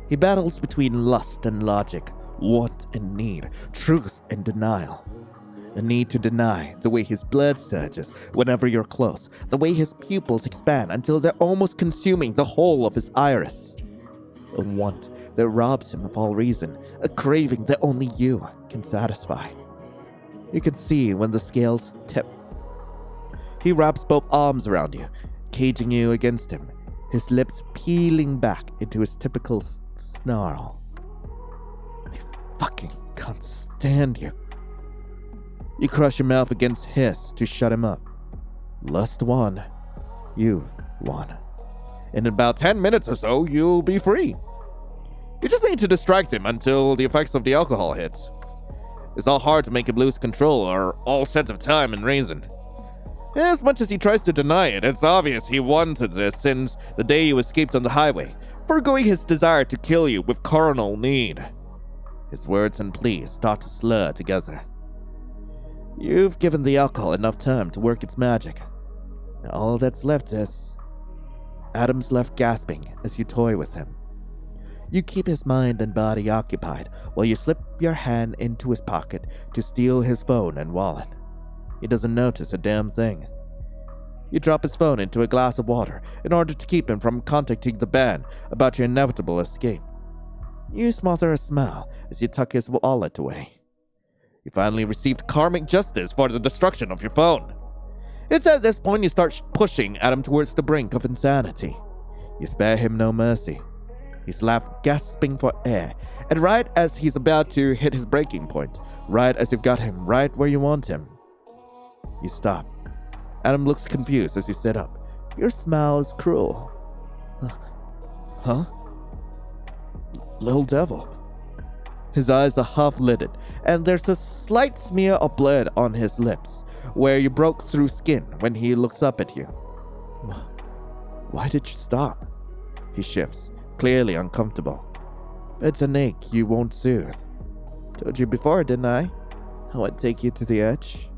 He battles between lust and logic, want and need, truth and denial. The need to deny the way his blood surges whenever you're close, the way his pupils expand until they're almost consuming the whole of his iris. A want that robs him of all reason, a craving that only you can satisfy. You can see when the scales tip. He wraps both arms around you, caging you against him, his lips peeling back into his typical snarl. I fucking can't stand you. You crush your mouth against his to shut him up. Lust won. You've won. In about 10 minutes or so, you'll be free. You just need to distract him until the effects of the alcohol hits. It's all hard to make him lose control or all sense of time and reason. As much as he tries to deny it, it's obvious he wanted this since the day you escaped on the highway, foregoing his desire to kill you with carnal need. His words and pleas start to slur together. You've given the alcohol enough time to work its magic. Now all that's left is... Adam's left gasping as you toy with him. You keep his mind and body occupied while you slip your hand into his pocket to steal his phone and wallet. He doesn't notice a damn thing. You drop his phone into a glass of water in order to keep him from contacting the band about your inevitable escape. You smother a smile as you tuck his wallet away. You finally received karmic justice for the destruction of your phone. It's at this point you start pushing Adam towards the brink of insanity. You spare him no mercy. He's left gasping for air, and right as he's about to hit his breaking point, right as you've got him right where you want him, you stop. Adam looks confused as you sit up. Your smile is cruel. Huh? Little devil. His eyes are half-lidded, and there's a slight smear of blood on his lips, where you broke through skin when he looks up at you. Why did you stop? He shifts, clearly uncomfortable. It's an ache you won't soothe. Told you before, didn't I? How I'd take you to the edge.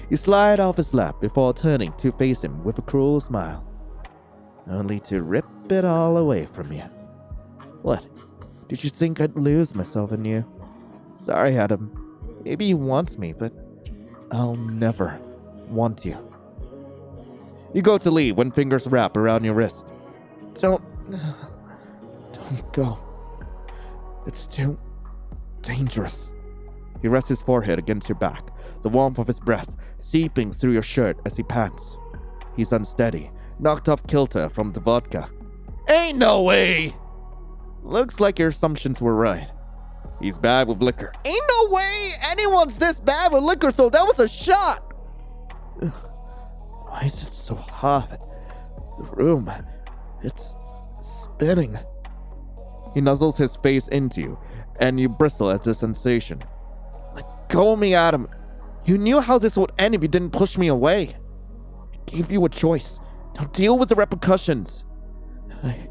You slide off his lap before turning to face him with a cruel smile, only to rip it all away from you. What? Did you think I'd lose myself in you? Sorry, Adam. Maybe you want me, but I'll never want you. You go to leave when fingers wrap around your wrist. Don't go. It's too dangerous. He rests his forehead against your back, the warmth of his breath seeping through your shirt as he pants. He's unsteady, knocked off kilter from the vodka. Ain't no way! Looks like your assumptions were right. He's bad with liquor. Ain't no way anyone's this bad with liquor, so that was a shot! Ugh. Why is it so hot? The room, it's spinning. He nuzzles his face into you, and you bristle at the sensation. Let go of me, Adam. You knew how this would end if you didn't push me away. I gave you a choice. Now deal with the repercussions. I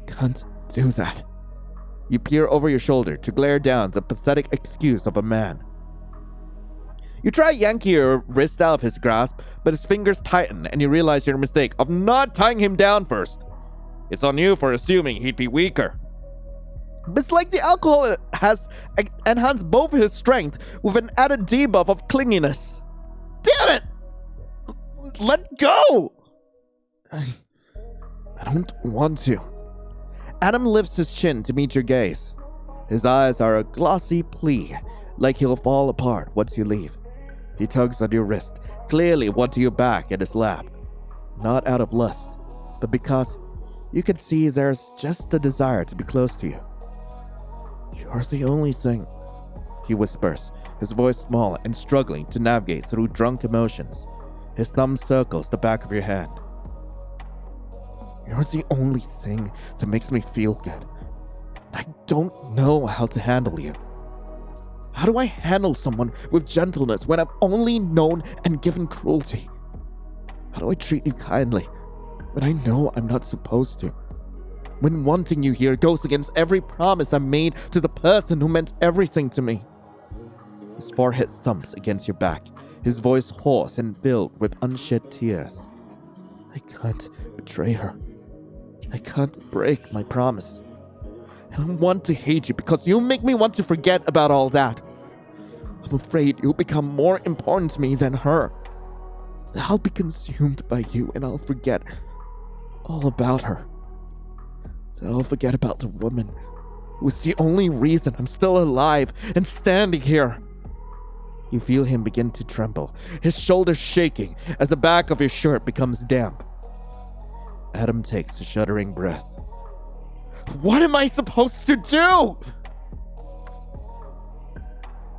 can't do that. You peer over your shoulder to glare down the pathetic excuse of a man. You try yanking your wrist out of his grasp, but his fingers tighten and you realize your mistake of not tying him down first. It's on you for assuming he'd be weaker. It's like the alcohol has enhanced both his strength with an added debuff of clinginess. Damn it! Let go! I don't want to. Adam lifts his chin to meet your gaze. His eyes are a glossy plea, like he'll fall apart once you leave. He tugs on your wrist, clearly wanting you back in his lap. Not out of lust, but because you can see there's just a desire to be close to you. You're the only thing, he whispers, his voice small and struggling to navigate through drunk emotions. His thumb circles the back of your hand. You're the only thing that makes me feel good. I don't know how to handle you. How do I handle someone with gentleness when I've only known and given cruelty? How do I treat you kindly when I know I'm not supposed to? When wanting you here goes against every promise I made to the person who meant everything to me. His forehead thumps against your back, his voice hoarse and filled with unshed tears. I can't betray her. I can't break my promise. And I want to hate you because you make me want to forget about all that. I'm afraid you'll become more important to me than her. That I'll be consumed by you and I'll forget all about her. That I'll forget about the woman who is the only reason I'm still alive and standing here. You feel him begin to tremble, his shoulders shaking as the back of his shirt becomes damp. Adam takes a shuddering breath. What am I supposed to do?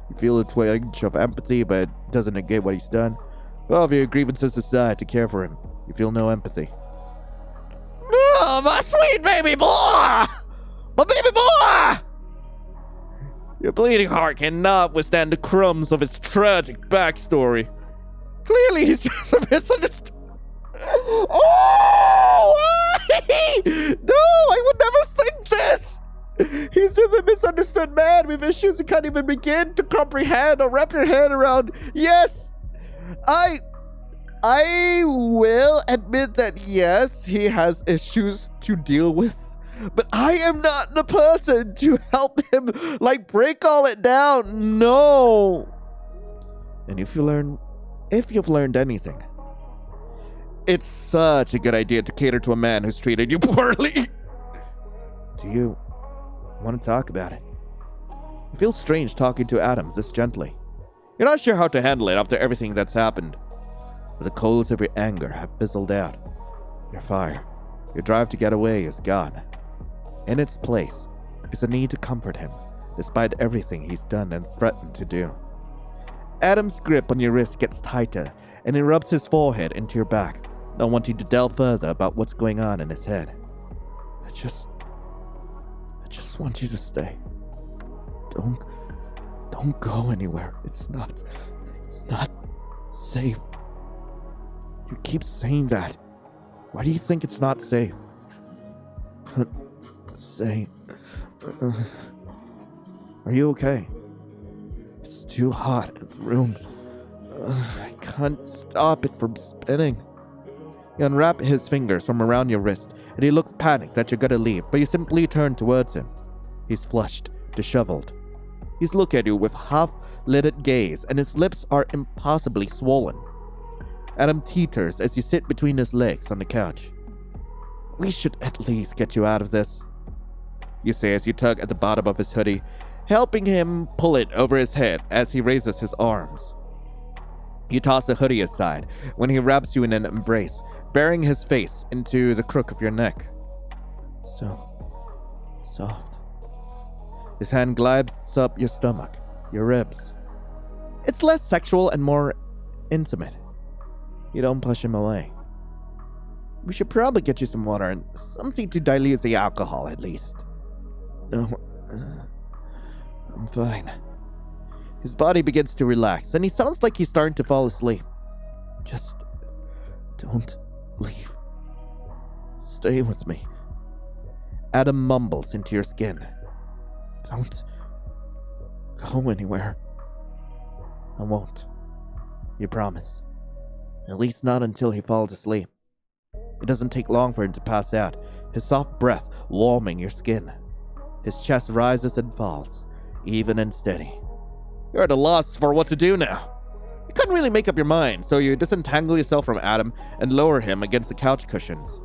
You feel a twinge of empathy, but it doesn't negate what he's done. All of your grievances aside to care for him, you feel no empathy. Oh, my sweet baby boy! My baby boy! Your bleeding heart cannot withstand the crumbs of his tragic backstory. Clearly, he's just a misunderstood. Oh! No, I would never think this! He's just a misunderstood man with issues you can't even begin to comprehend or wrap your head around. Yes, I will admit that yes, he has issues to deal with. But I am not the person to help him, like, break all it down. No. And if you've learned anything, it's such a good idea to cater to a man who's treated you poorly. Do you want to talk about it? It feels strange talking to Adam this gently. You're not sure how to handle it after everything that's happened. But the coals of your anger have fizzled out. Your fire, your drive to get away is gone. In its place is a need to comfort him, despite everything he's done and threatened to do. Adam's grip on your wrist gets tighter, and he rubs his forehead into your back, not wanting to delve further about what's going on in his head. I just want you to stay. Don't go anywhere. It's not safe. You keep saying that. Why do you think it's not safe? Say, are you okay? It's too hot in the room. I can't stop it from spinning. You unwrap his fingers from around your wrist, and he looks panicked that you're gonna leave, but you simply turn towards him. He's flushed, disheveled. He's looking at you with half-lidded gaze, and his lips are impossibly swollen. Adam teeters as you sit between his legs on the couch. We should at least get you out of this, you say as you tug at the bottom of his hoodie, helping him pull it over his head as he raises his arms. You toss the hoodie aside when he wraps you in an embrace, burying his face into the crook of your neck. So soft. His hand glides up your stomach, your ribs. It's less sexual and more intimate. You don't push him away. We should probably get you some water and something to dilute the alcohol at least. No, I'm fine. His body begins to relax, and he sounds like he's starting to fall asleep. Just don't leave. Stay with me. Adam mumbles into your skin. Don't go anywhere. I won't. You promise. At least not until he falls asleep. It doesn't take long for him to pass out, his soft breath warming your skin. His chest rises and falls, even and steady. You're at a loss for what to do now. You couldn't really make up your mind, so you disentangle yourself from Adam and lower him against the couch cushions.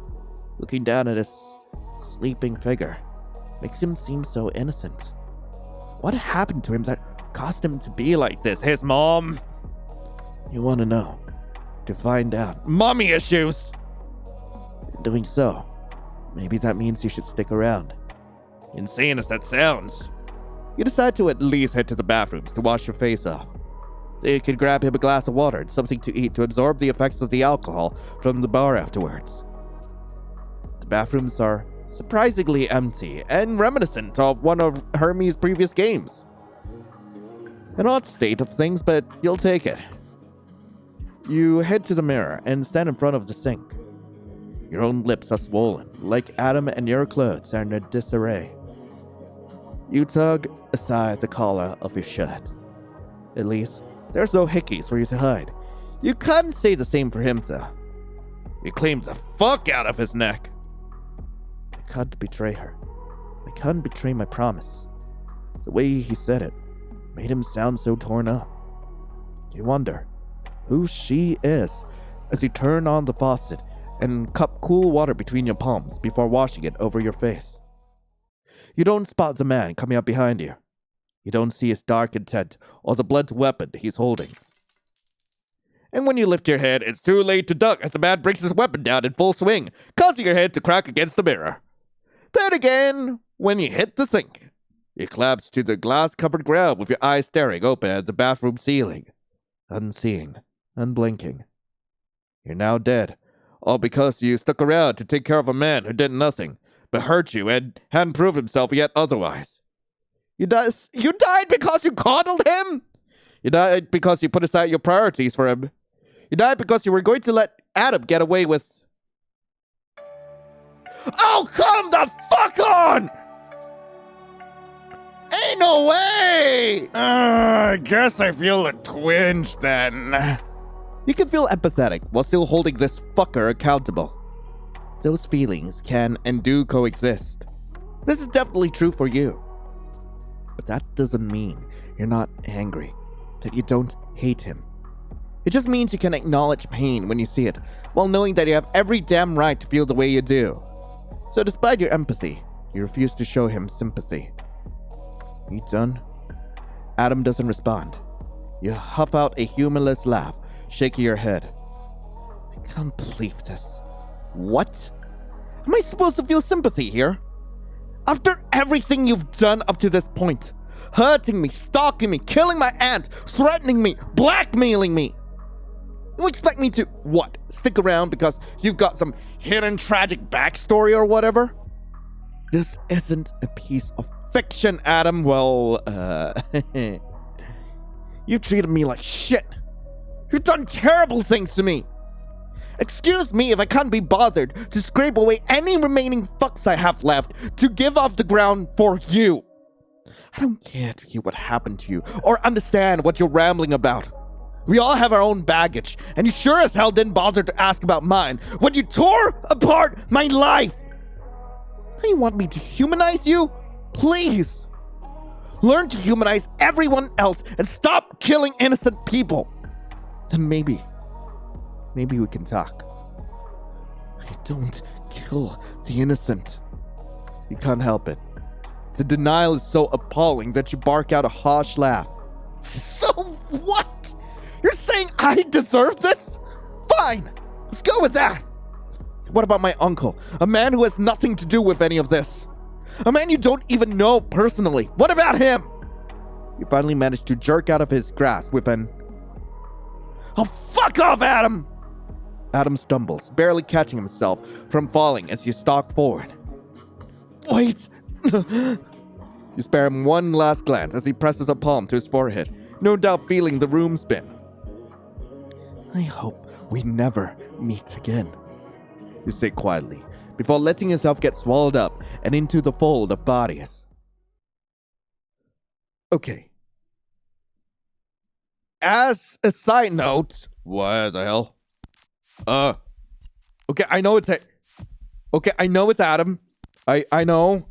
Looking down at his sleeping figure makes him seem so innocent. What happened to him that caused him to be like this? His mom? You want to know. To find out. Mommy issues! In doing so, maybe that means you should stick around. Insane as that sounds. You decide to at least head to the bathrooms to wash your face off. You can grab him a glass of water and something to eat to absorb the effects of the alcohol from the bar afterwards. The bathrooms are surprisingly empty and reminiscent of one of Hermes' previous games. An odd state of things, but you'll take it. You head to the mirror and stand in front of the sink. Your own lips are swollen, like Adam, and your clothes are in a disarray. You tug aside the collar of your shirt. At least, there's no hickeys for you to hide. You can't say the same for him, though. You claimed the fuck out of his neck. I can't betray her. I can't betray my promise. The way he said it made him sound so torn up. You wonder who she is as you turn on the faucet and cup cool water between your palms before washing it over your face. You don't spot the man coming up behind you. You don't see his dark intent or the blunt weapon he's holding. And when you lift your head, it's too late to duck as the man brings his weapon down in full swing, causing your head to crack against the mirror. Then again, when you hit the sink, you collapse to the glass-covered ground with your eyes staring open at the bathroom ceiling, unseeing, unblinking. You're now dead, all because you stuck around to take care of a man who did nothing but hurt you and hadn't proved himself yet otherwise. You died because you coddled him? You died because you put aside your priorities for him? You died because you were going to let Adam get away with... Oh, come the fuck on! Ain't no way! I guess I feel a twinge then. You can feel empathetic while still holding this fucker accountable. Those feelings can and do coexist. This is definitely true for you. But that doesn't mean you're not angry, that you don't hate him. It just means you can acknowledge pain when you see it, while knowing that you have every damn right to feel the way you do. So despite your empathy, you refuse to show him sympathy. You done? Adam doesn't respond. You huff out a humorless laugh, shaking your head. I can't believe this. What? Am I supposed to feel sympathy here? After everything you've done up to this point, hurting me, stalking me, killing my aunt, threatening me, blackmailing me, you expect me to, what, stick around because you've got some hidden tragic backstory or whatever? This isn't a piece of fiction, Adam. Well, you treated me like shit. You've done terrible things to me. Excuse me if I can't be bothered to scrape away any remaining fucks I have left to give off the ground for you. I don't care to hear what happened to you or understand what you're rambling about. We all have our own baggage, and you sure as hell didn't bother to ask about mine when you tore apart my life. Now you want me to humanize you? Please. Learn to humanize everyone else and stop killing innocent people. Then maybe we can talk. I don't kill the innocent. You can't help it. The denial is so appalling that you bark out a harsh laugh. So what? You're saying I deserve this? Fine, let's go with that. What about my uncle? A man who has nothing to do with any of this. A man you don't even know personally. What about him? You finally managed to jerk out of his grasp with an... Oh, fuck off, Adam! Adam stumbles, barely catching himself from falling as you stalk forward. Wait! You spare him one last glance as he presses a palm to his forehead, no doubt feeling the room spin. I hope we never meet again. You say quietly, before letting yourself get swallowed up and into the fold of bodies. Okay. As a side note... What the hell? Okay, I know it's... Okay, I know it's Adam. I know.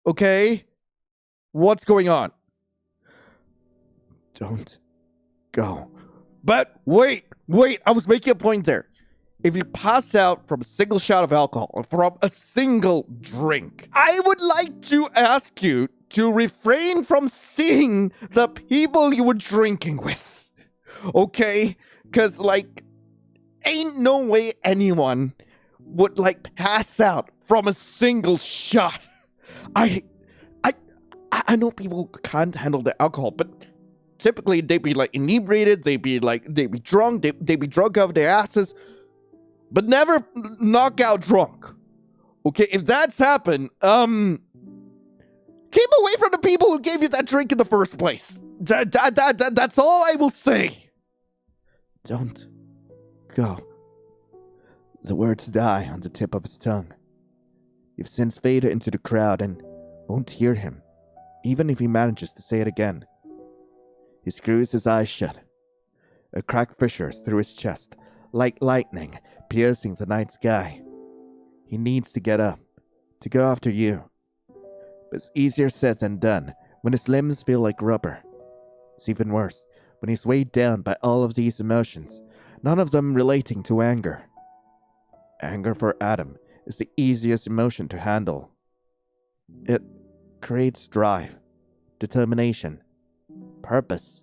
Okay? What's going on? Don't go. But wait, I was making a point there. If you pass out from a single shot of alcohol or from a single drink, I would like to ask you to refrain from seeing the people you were drinking with. Okay? Because, ain't no way anyone would, pass out from a single shot. I know people can't handle the alcohol, but typically they'd be, inebriated, they'd be drunk, they'd be drunk off their asses, but never knockout drunk. Okay, if that's happened, keep away from the people who gave you that drink in the first place. That's all I will say. Don't go. The words die on the tip of his tongue. You've since faded into the crowd and won't hear him, even if he manages to say it again. He screws his eyes shut. A crack fissures through his chest, like lightning piercing the night sky. He needs to get up, to go after you. But it's easier said than done when his limbs feel like rubber. It's even worse when he's weighed down by all of these emotions, none of them relating to anger. Anger for Adam is the easiest emotion to handle. It creates drive, determination, purpose.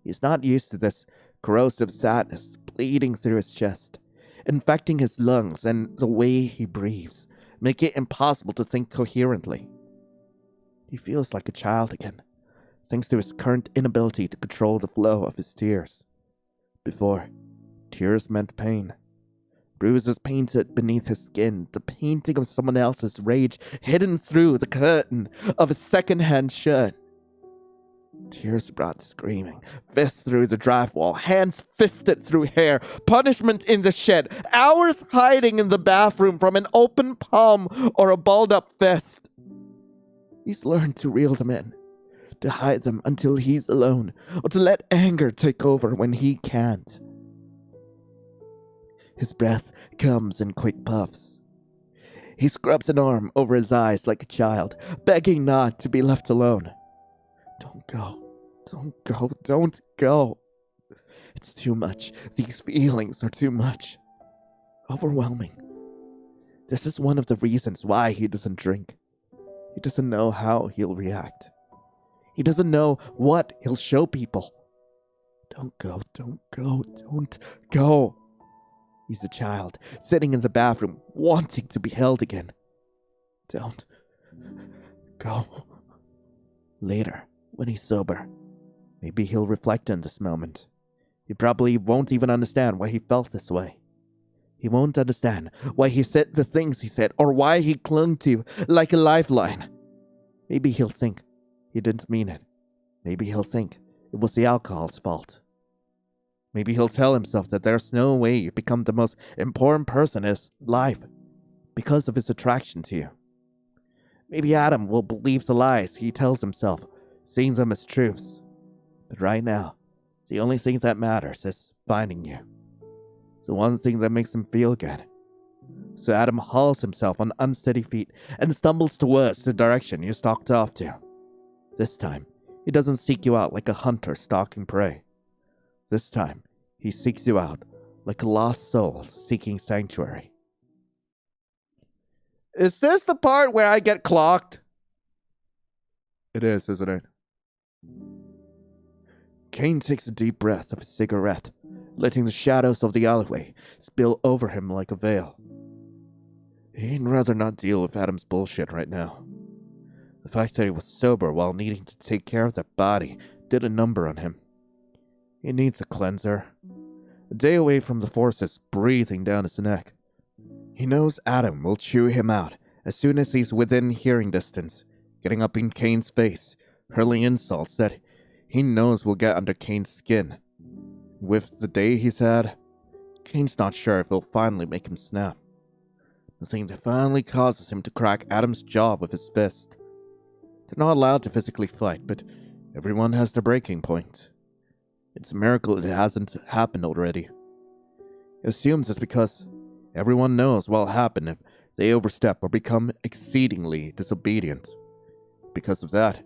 He's not used to this corrosive sadness bleeding through his chest, infecting his lungs and the way he breathes, making it impossible to think coherently. He feels like a child again, thanks to his current inability to control the flow of his tears. Before, tears meant pain. Bruises painted beneath his skin, the painting of someone else's rage hidden through the curtain of a second-hand shirt. Tears brought screaming, fists through the drywall, hands fisted through hair, punishment in the shed, hours hiding in the bathroom from an open palm or a balled-up fist. He's learned to reel them in, to hide them until he's alone, or to let anger take over when he can't. His breath comes in quick puffs. He scrubs an arm over his eyes like a child, begging not to be left alone. Don't go. It's too much. These feelings are too much. Overwhelming. This is one of the reasons why he doesn't drink. He doesn't know how he'll react. He doesn't know what he'll show people. Don't go. He's a child, sitting in the bathroom, wanting to be held again. Don't go. Later, when he's sober, maybe he'll reflect on this moment. He probably won't even understand why he felt this way. He won't understand why he said the things he said, or why he clung to you like a lifeline. Maybe he'll think he didn't mean it. Maybe he'll think it was the alcohol's fault. Maybe he'll tell himself that there's no way you become the most important person in his life because of his attraction to you. Maybe Adam will believe the lies he tells himself, seeing them as truths. But right now, the only thing that matters is finding you. The one thing that makes him feel good. So Adam hauls himself on unsteady feet and stumbles towards the direction you stalked off to. This time, he doesn't seek you out like a hunter stalking prey. This time, he seeks you out like a lost soul seeking sanctuary. Is this the part where I get clocked? It is, isn't it? Kane takes a deep breath of his cigarette, letting the shadows of the alleyway spill over him like a veil. He'd rather not deal with Adam's bullshit right now. The fact that he was sober while needing to take care of that body did a number on him. He needs a cleanser. A day away from the forces breathing down his neck. He knows Adam will chew him out as soon as he's within hearing distance, getting up in Kane's face, hurling insults that he knows will get under Kane's skin. With the day he's had, Kane's not sure if it'll finally make him snap. The thing that finally causes him to crack Adam's jaw with his fist. They're not allowed to physically fight, but everyone has their breaking point. It's a miracle it hasn't happened already. He assumes it's because everyone knows what'll happen if they overstep or become exceedingly disobedient. Because of that,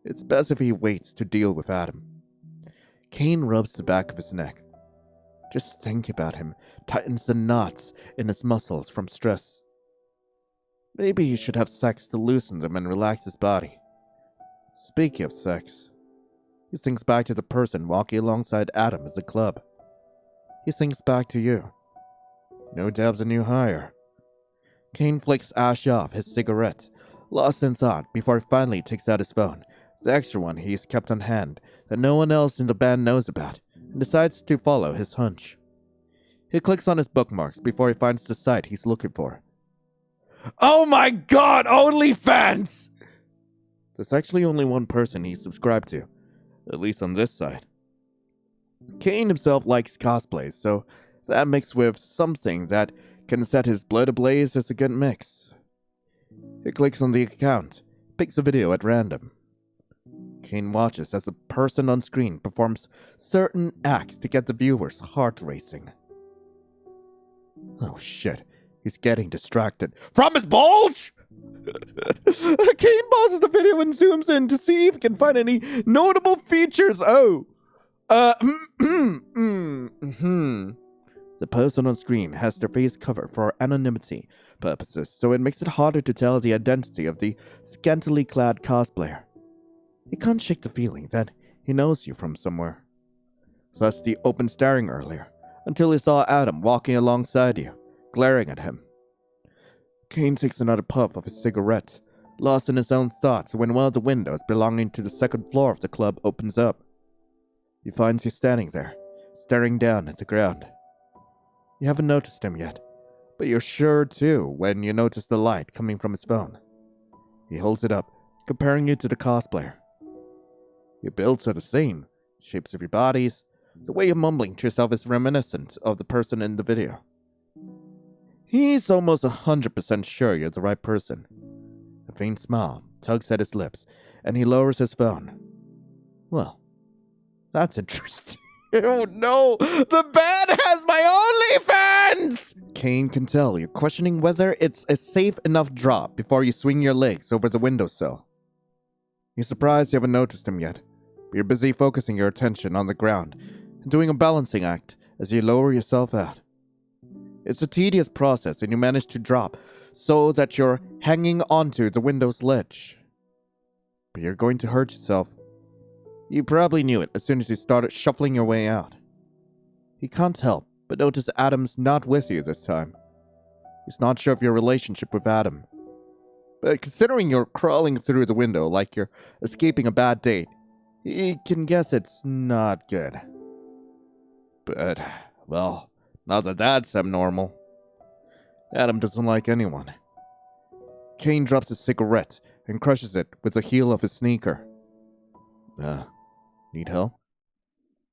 it's best if he waits to deal with Adam. Kane rubs the back of his neck. Just think about him tightens the knots in his muscles from stress. Maybe he should have sex to loosen them and relax his body. Speaking of sex, he thinks back to the person walking alongside Adam at the club. He thinks back to you. No doubt's a new hire. Kane flicks ash off his cigarette, lost in thought before he finally takes out his phone, the extra one he's kept on hand that no one else in the band knows about, and decides to follow his hunch. He clicks on his bookmarks before he finds the site he's looking for. Oh my god, OnlyFans! There's actually only one person he's subscribed to, at least on this side. Kane himself likes cosplays, so that mixed with something that can set his blood ablaze is a good mix. He clicks on the account, picks a video at random. Kane watches as the person on screen performs certain acts to get the viewer's heart racing. Oh shit, he's getting distracted. From his bulge? Kane pauses the video and zooms in to see if he can find any notable features. The person on screen has their face covered for anonymity purposes, so it makes it harder to tell the identity of the scantily clad cosplayer. He can't shake the feeling that he knows you from somewhere. Thus the open staring earlier, until he saw Adam walking alongside you, glaring at him. Kane takes another puff of his cigarette, lost in his own thoughts when one of the windows belonging to the second floor of the club opens up. He finds you standing there, staring down at the ground. You haven't noticed him yet, but you're sure too when you notice the light coming from his phone. He holds it up, comparing you to the cosplayer. Your builds are the same, shapes of your bodies. The way you're mumbling to yourself is reminiscent of the person in the video. He's almost 100% sure you're the right person. A faint smile tugs at his lips, and he lowers his phone. Well, that's interesting. Oh no! The band has my OnlyFans! Kane can tell you're questioning whether it's a safe enough drop before you swing your legs over the windowsill. You're surprised you haven't noticed him yet, but you're busy focusing your attention on the ground and doing a balancing act as you lower yourself out. It's a tedious process, and you manage to drop so that you're hanging onto the window's ledge. But you're going to hurt yourself. You probably knew it as soon as you started shuffling your way out. You can't help but notice Adam's not with you this time. He's not sure of your relationship with Adam. But considering you're crawling through the window like you're escaping a bad date, he can guess it's not good. But, well, not that that's abnormal. Adam doesn't like anyone. Kane drops his cigarette and crushes it with the heel of his sneaker. Need help?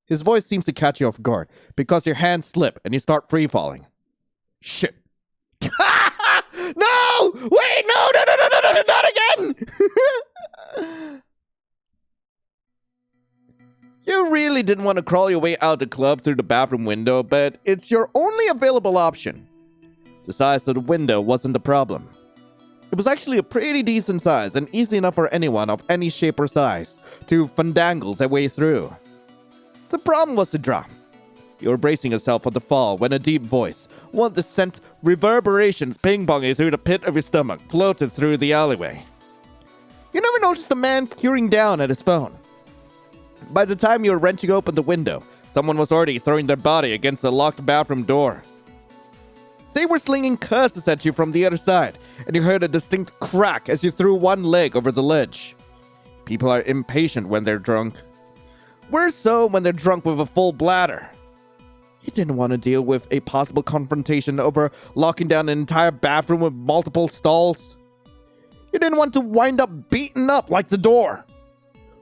His voice seems to catch you off guard because your hands slip and you start free-falling. Shit. No! Wait, no, not again! You really didn't want to crawl your way out of the club through the bathroom window, but it's your only available option. The size of the window wasn't the problem. It was actually a pretty decent size and easy enough for anyone of any shape or size to fandangle their way through. The problem was the drop. You were bracing yourself for the fall when a deep voice, one that sent reverberations ping-ponging through the pit of your stomach, floated through the alleyway. You never noticed the man peering down at his phone. By the time you were wrenching open the window, someone was already throwing their body against the locked bathroom door. They were slinging curses at you from the other side, and you heard a distinct crack as you threw one leg over the ledge. People are impatient when they're drunk. Worse so when they're drunk with a full bladder. You didn't want to deal with a possible confrontation over locking down an entire bathroom with multiple stalls. You didn't want to wind up beaten up like the door.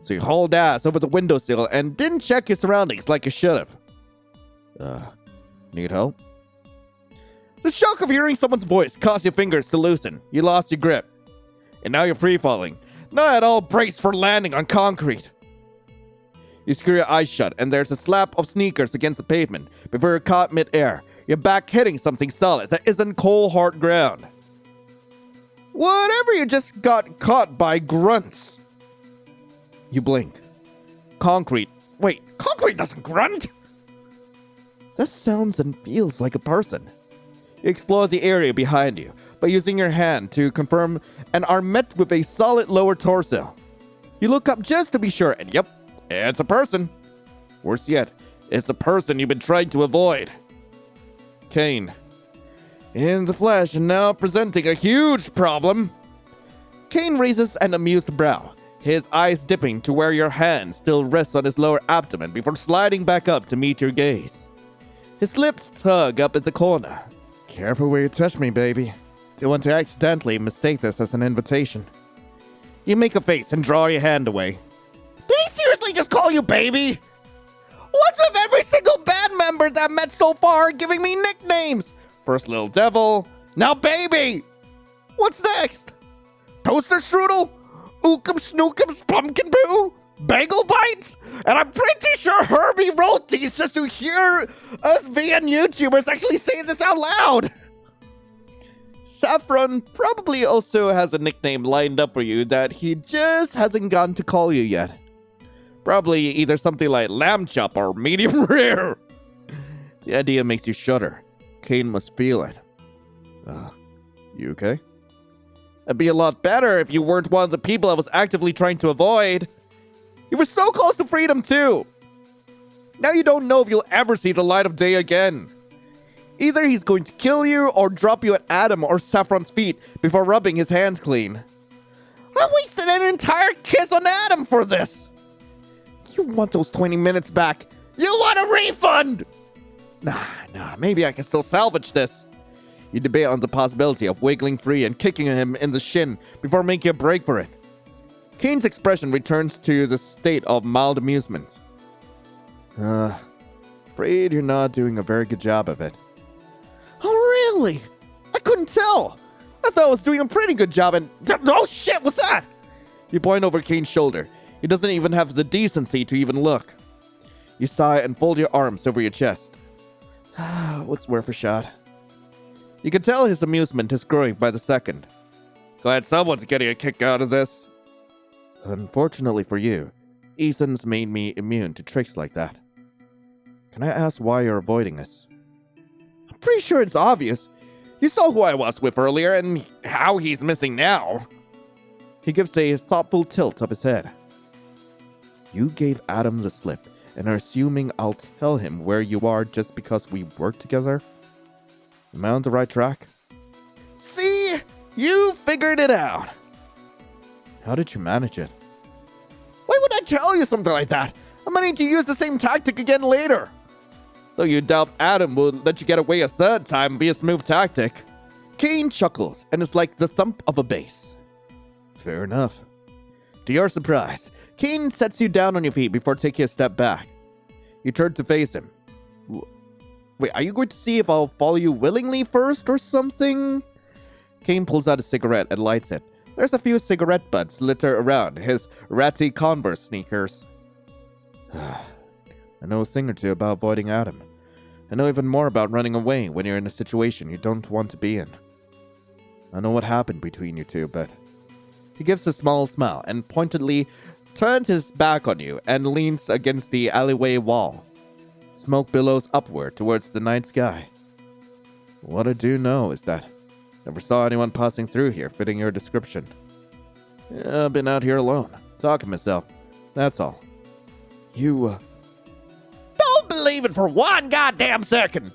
So you hauled ass over the windowsill and didn't check your surroundings like you should have. Need help? The shock of hearing someone's voice caused your fingers to loosen. You lost your grip. And now you're free-falling, not at all braced for landing on concrete. You screw your eyes shut, and there's a slap of sneakers against the pavement before you're caught mid-air, your back hitting something solid that isn't cold, hard ground. Whatever you just got caught by grunts. You blink. Concrete. Wait, concrete doesn't grunt! That sounds and feels like a person. You explore the area behind you by using your hand to confirm and are met with a solid lower torso. You look up just to be sure, and yep, it's a person. Worse yet, it's a person you've been trying to avoid. Kane. In the flesh and now presenting a huge problem. Kane raises an amused brow, his eyes dipping to where your hand still rests on his lower abdomen before sliding back up to meet your gaze. His lips tug up at the corner. Careful where you touch me, baby. Don't want to accidentally mistake this as an invitation. You make a face and draw your hand away. Did he seriously just call you baby? What's with every single band member that I've met so far giving me nicknames? First Little Devil, now Baby. What's next? Toaster Strudel? Ookum Snookums Pumpkin Poo? Bagel Bites? And I'm pretty sure Herbie wrote these just to hear us VN YouTubers actually say this out loud. Saffron probably also has a nickname lined up for you that he just hasn't gotten to call you yet. Probably either something like lamb chop or medium rare. The idea makes you shudder. Kane must feel it. You okay? It'd be a lot better if you weren't one of the people I was actively trying to avoid. You were so close to freedom too. Now you don't know if you'll ever see the light of day again. Either he's going to kill you or drop you at Adam or Saffron's feet before rubbing his hands clean. I wasted an entire kiss on Adam for this. You want those 20 minutes back. You want a refund! Nah, maybe I can still salvage this. You debate on the possibility of wiggling free and kicking him in the shin before making a break for it. Kane's expression returns to the state of mild amusement. Afraid you're not doing a very good job of it. Oh, really? I couldn't tell. I thought I was doing a pretty good job and... Oh, shit, what's that? You point over Kane's shoulder. He doesn't even have the decency to even look. You sigh and fold your arms over your chest. What's worth a shot? You can tell his amusement is growing by the second. Glad someone's getting a kick out of this. Unfortunately for you, Ethan's made me immune to tricks like that. Can I ask why you're avoiding this? I'm pretty sure it's obvious. You saw who I was with earlier and how he's missing now. He gives a thoughtful tilt of his head. You gave Adam the slip and are assuming I'll tell him where you are just because we work together? Am I on the right track? See? You figured it out. How did you manage it? Why would I tell you something like that? I'm going to use the same tactic again later. So you doubt Adam will let you get away a third time via smooth tactic? Kane chuckles and it's like the thump of a bass. Fair enough. To your surprise, Kane sets you down on your feet before taking a step back. You turn to face him. Wait, are you going to see if I'll follow you willingly first or something? Kane pulls out a cigarette and lights it. There's a few cigarette butts litter around his ratty Converse sneakers. I know a thing or two about avoiding Adam. I know even more about running away when you're in a situation you don't want to be in. I know what happened between you two, but... He gives a small smile and pointedly turns his back on you and leans against the alleyway wall. Smoke billows upward towards the night sky. What I do know is that never saw anyone passing through here fitting your description. Yeah, I've been out here alone, talking myself. That's all. You, don't believe it for one goddamn second!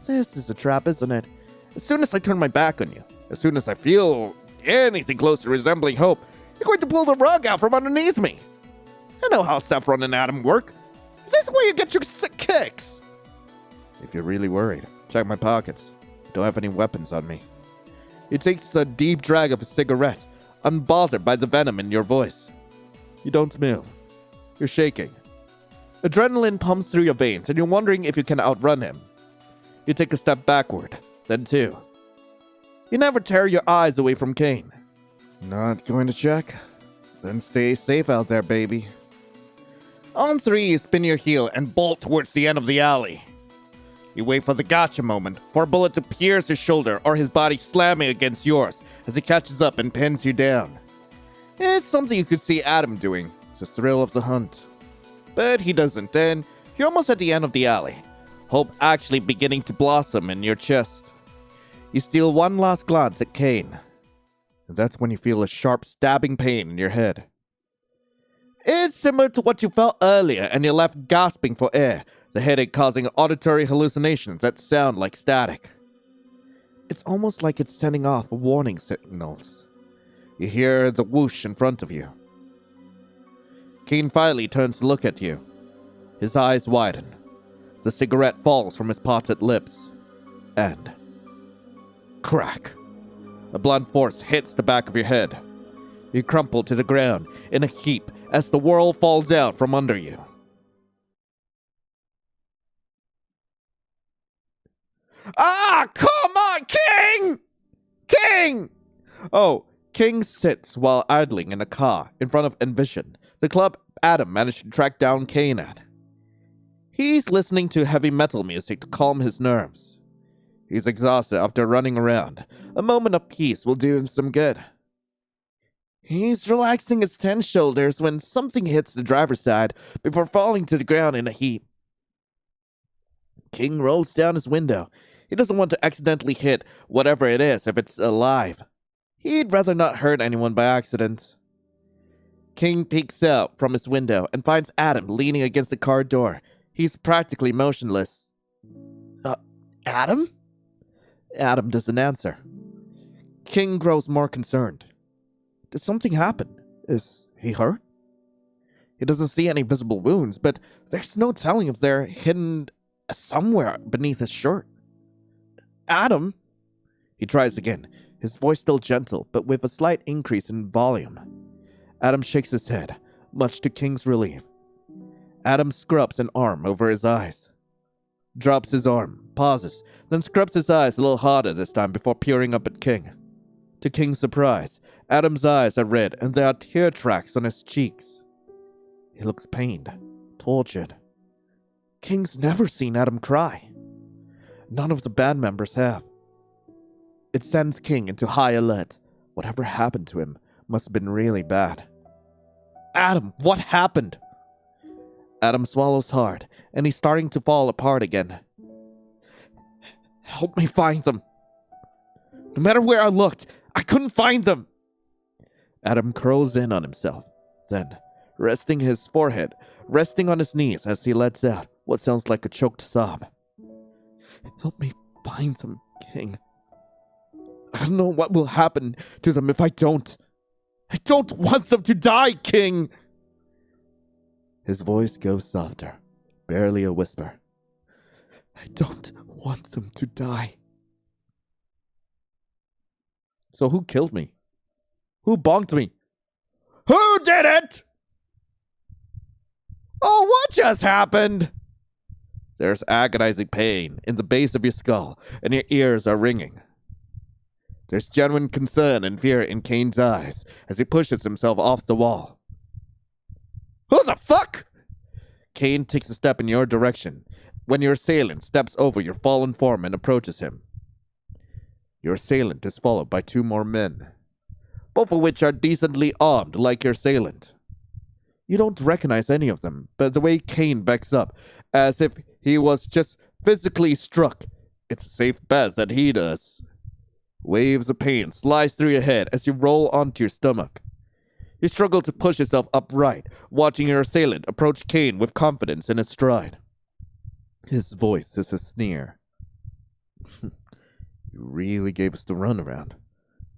This is a trap, isn't it? As soon as I turn my back on you, as soon as I feel anything close to resembling hope, you're going to pull the rug out from underneath me. I know how Saffron and Adam work. Is this where you get your sick kicks? If you're really worried, check my pockets. I don't have any weapons on me. He takes a deep drag of a cigarette, unbothered by the venom in your voice. You don't move. You're shaking. Adrenaline pumps through your veins, and you're wondering if you can outrun him. You take a step backward, then two. You never tear your eyes away from Kane. Not going to check? Then stay safe out there, baby. On three, you spin your heel and bolt towards the end of the alley. You wait for the gotcha moment, for a bullet to pierce his shoulder or his body slamming against yours as he catches up and pins you down. It's something you could see Adam doing, the thrill of the hunt. But he doesn't, and you're almost at the end of the alley, hope actually beginning to blossom in your chest. You steal one last glance at Kane, and that's when you feel a sharp stabbing pain in your head. It's similar to what you felt earlier, and you're left gasping for air, the headache causing auditory hallucinations that sound like static. It's almost like it's sending off warning signals. You hear the whoosh in front of you. Kane finally turns to look at you. His eyes widen. The cigarette falls from his parted lips. And crack! A blunt force hits the back of your head. You crumple to the ground in a heap as the world falls out from under you. Ah, come on, King! King! Oh, King sits while idling in a car in front of Envision, the club Adam managed to track down Kane at. He's listening to heavy metal music to calm his nerves. He's exhausted after running around. A moment of peace will do him some good. He's relaxing his tense shoulders when something hits the driver's side before falling to the ground in a heap. King rolls down his window. He doesn't want to accidentally hit whatever it is if it's alive. He'd rather not hurt anyone by accident. King peeks out from his window and finds Adam leaning against the car door. He's practically motionless. Adam? Adam doesn't answer. King grows more concerned. Did something happen? Is he hurt? He doesn't see any visible wounds, but there's no telling if they're hidden somewhere beneath his shirt. Adam? He tries again, his voice still gentle, but with a slight increase in volume. Adam shakes his head, much to King's relief. Adam scrubs an arm over his eyes. Drops his arm, pauses, then scrubs his eyes a little harder this time before peering up at King. To King's surprise, Adam's eyes are red and there are tear tracks on his cheeks. He looks pained, tortured. King's never seen Adam cry. None of the band members have. It sends King into high alert. Whatever happened to him must have been really bad. Adam, what happened? Adam swallows hard, and he's starting to fall apart again. Help me find them. No matter where I looked, I couldn't find them. Adam curls in on himself, then, resting his forehead, resting on his knees as he lets out what sounds like a choked sob. Help me find them, King. I don't know what will happen to them if I don't. I don't want them to die, King! His voice goes softer, barely a whisper. I don't want them to die. So who killed me? Who bonked me? Who did it? Oh, what just happened? There's agonizing pain in the base of your skull, and your ears are ringing. There's genuine concern and fear in Kane's eyes as he pushes himself off the wall. Who the fuck? Kane takes a step in your direction when your assailant steps over your fallen form and approaches him. Your assailant is followed by two more men, both of which are decently armed like your assailant. You don't recognize any of them, but the way Kane backs up, as if he was just physically struck, it's a safe bet that he does. Waves of pain slice through your head as you roll onto your stomach. You struggle to push yourself upright, watching your assailant approach Kane with confidence in his stride. His voice is a sneer. You really gave us the runaround.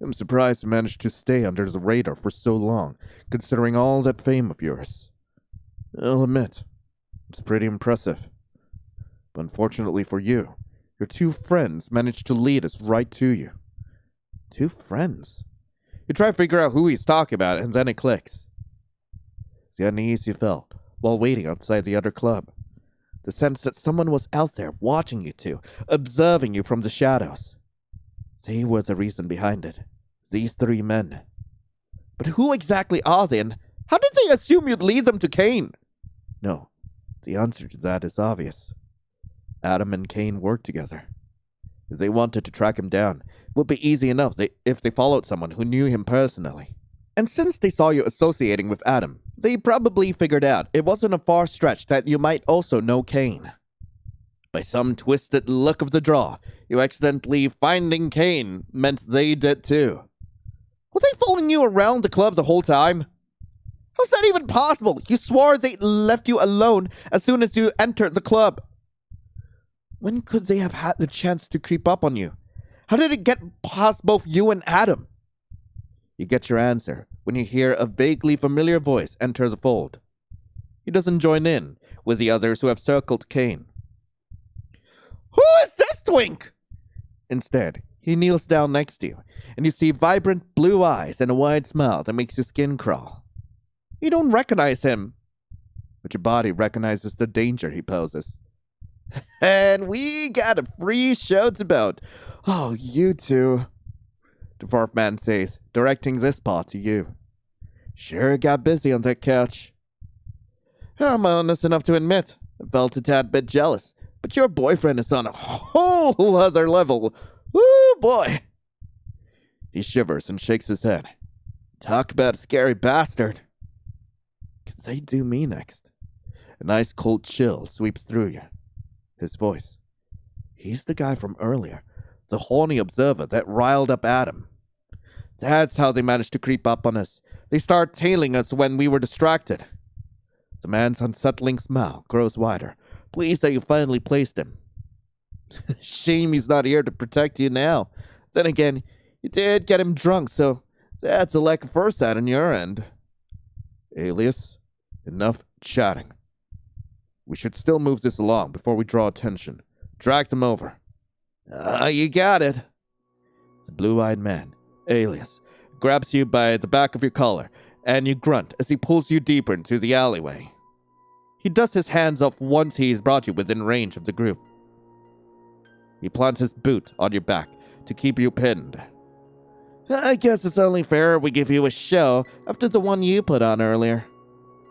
I'm surprised you managed to stay under the radar for so long, considering all that fame of yours. I'll admit, it's pretty impressive. But unfortunately for you, your two friends managed to lead us right to you. Two friends? You try to figure out who he's talking about, and then it clicks. The unease you felt, while waiting outside the other club. The sense that someone was out there watching you two, observing you from the shadows. They were the reason behind it. These three men. But who exactly are they, and how did they assume you'd lead them to Cain? No, the answer to that is obvious. Adam and Cain worked together. If they wanted to track him down, it would be easy enough if they followed someone who knew him personally. And since they saw you associating with Adam, they probably figured out it wasn't a far stretch that you might also know Cain. By some twisted luck of the draw, you accidentally finding Cain meant they did too. Were they following you around the club the whole time? How's that even possible? You swore they left you alone as soon as you entered the club. When could they have had the chance to creep up on you? How did it get past both you and Adam? You get your answer when you hear a vaguely familiar voice enter the fold. He doesn't join in with the others who have circled Cain. Who is this twink? Instead, he kneels down next to you, and you see vibrant blue eyes and a wide smile that makes your skin crawl. You don't recognize him, but your body recognizes the danger he poses. And we got a free show to bout. Oh, you two, the fourth man says, directing this part to you. Sure got busy on that couch. I'm honest enough to admit, I felt a tad bit jealous, but your boyfriend is on a whole other level. Woo, boy. He shivers and shakes his head. Talk about a scary bastard. Can they do me next? A nice cold chill sweeps through you. His voice. He's the guy from earlier, the horny observer that riled up Adam. That's how they managed to creep up on us. They start tailing us when we were distracted. The man's unsettling smile grows wider, pleased that you finally placed him. Shame he's not here to protect you now. Then again, you did get him drunk, so that's a lack of foresight on your end. Alias, enough chatting. We should still move this along before we draw attention. Drag them over. You got it. The blue-eyed man, Alias, grabs you by the back of your collar, and you grunt as he pulls you deeper into the alleyway. He dusts his hands off once he's brought you within range of the group. He plants his boot on your back to keep you pinned. I guess it's only fair we give you a show after the one you put on earlier.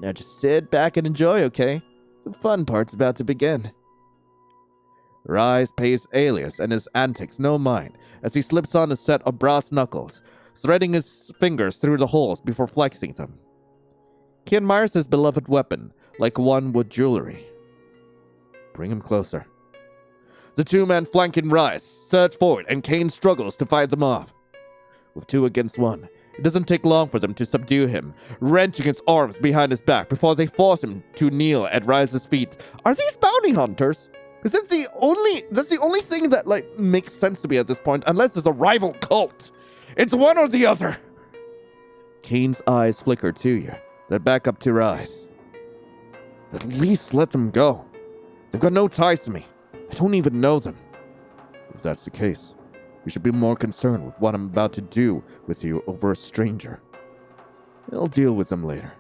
Now just sit back and enjoy, okay? The fun part's about to begin. Rise pays Alias and his antics no mind as he slips on a set of brass knuckles, threading his fingers through the holes before flexing them. He admires his beloved weapon like one would jewelry. Bring him closer. The two men flanking Rise surge forward, and Cain struggles to fight them off. With 2 against 1, it doesn't take long for them to subdue him, wrenching his arms behind his back before they force him to kneel at Rise's feet. Are these bounty hunters? Because that's the only thing that makes sense to me at this point, unless there's a rival cult. It's one or the other. Cain's eyes flicker to you, then back up to Rise. At least let them go. They've got no ties to me. I don't even know them. If that's the case, you should be more concerned with what I'm about to do with you over a stranger. I'll deal with them later.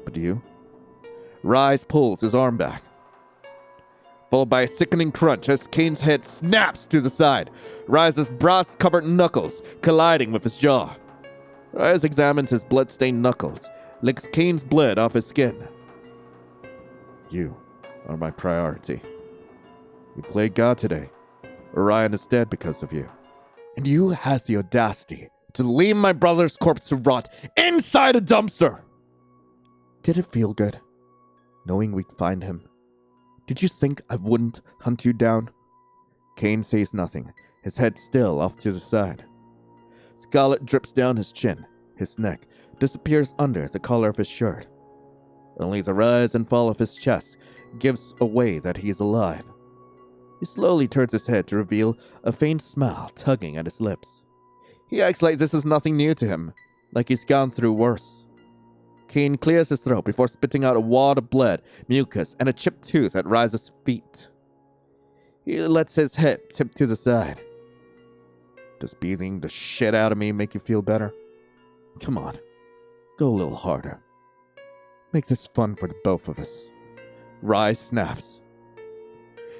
But you? Rise pulls his arm back, followed by a sickening crunch as Cain's head snaps to the side, Rise's brass-covered knuckles colliding with his jaw. Rise examines his blood-stained knuckles, licks Cain's blood off his skin. You are my priority. You played God today. Orion is dead because of you. And you had the audacity to leave my brother's corpse to rot inside a dumpster! Did it feel good, knowing we'd find him? Did you think I wouldn't hunt you down? Cain says nothing, his head still off to the side. Scarlet drips down his chin, his neck disappears under the collar of his shirt. Only the rise and fall of his chest gives away that he is alive. He slowly turns his head to reveal a faint smile tugging at his lips. He acts like this is nothing new to him, like he's gone through worse. Cain clears his throat before spitting out a wad of blood, mucus, and a chipped tooth at Rise's feet. He lets his head tip to the side. Does beating the shit out of me make you feel better? Come on, go a little harder. Make this fun for the both of us. Rise snaps.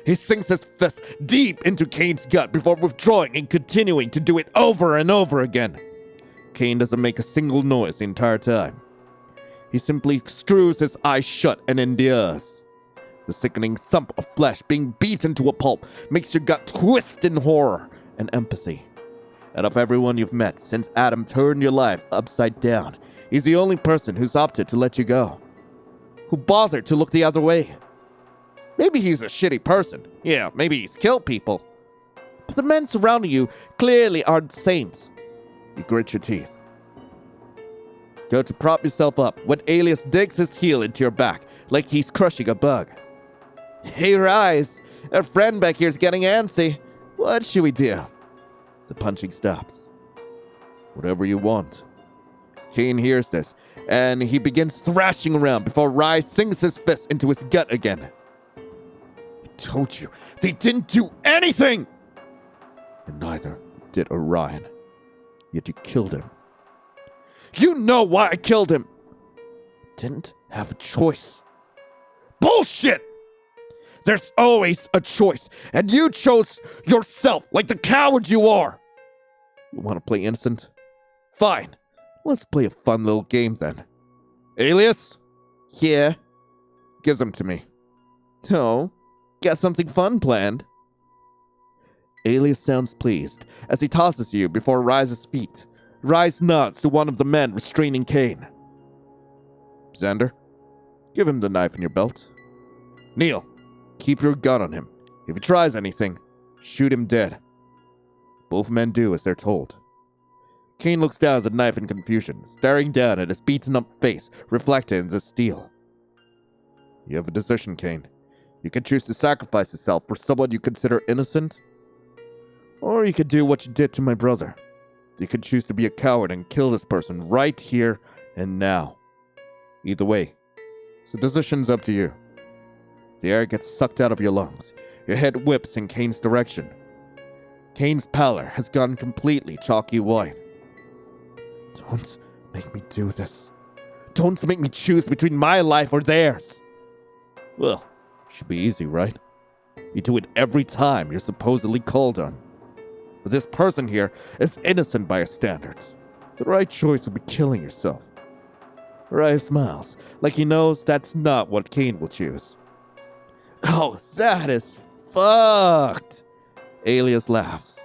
He sinks his fist deep into Kane's gut before withdrawing and continuing to do it over and over again. Kane doesn't make a single noise the entire time. He simply screws his eyes shut and endures. The sickening thump of flesh being beaten to a pulp makes your gut twist in horror and empathy. Out of everyone you've met since Adam turned your life upside down, he's the only person who's opted to let you go. Who bothered to look the other way. Maybe he's a shitty person. Yeah, maybe he's killed people. But the men surrounding you clearly aren't saints. You grit your teeth. Go to prop yourself up when Alias digs his heel into your back like he's crushing a bug. Hey, Rise, our friend back here's getting antsy. What should we do? The punching stops. Whatever you want. Kane hears this, and he begins thrashing around before Rise sinks his fist into his gut again. I told you, they didn't do anything! And neither did Orion. Yet you killed him. You know why I killed him! Didn't have a choice. Bullshit! There's always a choice, and you chose yourself like the coward you are. You want to play innocent? Fine. Let's play a fun little game then. Alias? Yeah? Gives them to me. No. Got something fun planned. Alias sounds pleased as he tosses you before Rise's feet. Rise nods to one of the men restraining Kane. Xander, give him the knife in your belt. Neil, keep your gun on him. If he tries anything, shoot him dead. Both men do as they're told. Kane looks down at the knife in confusion, staring down at his beaten-up face reflected in the steel. You have a decision, Kane. You can choose to sacrifice yourself for someone you consider innocent, or you could do what you did to my brother. You could choose to be a coward and kill this person right here and now. Either way, the decision's up to you. The air gets sucked out of your lungs. Your head whips in Kane's direction. Kane's pallor has gone completely chalky white. Don't make me do this. Don't make me choose between my life or theirs. Well, should be easy, right? You do it every time you're supposedly called on. But this person here is innocent by your standards. The right choice would be killing yourself. Rai smiles, like he knows that's not what Kane will choose. Oh, that is fucked! Alias laughs.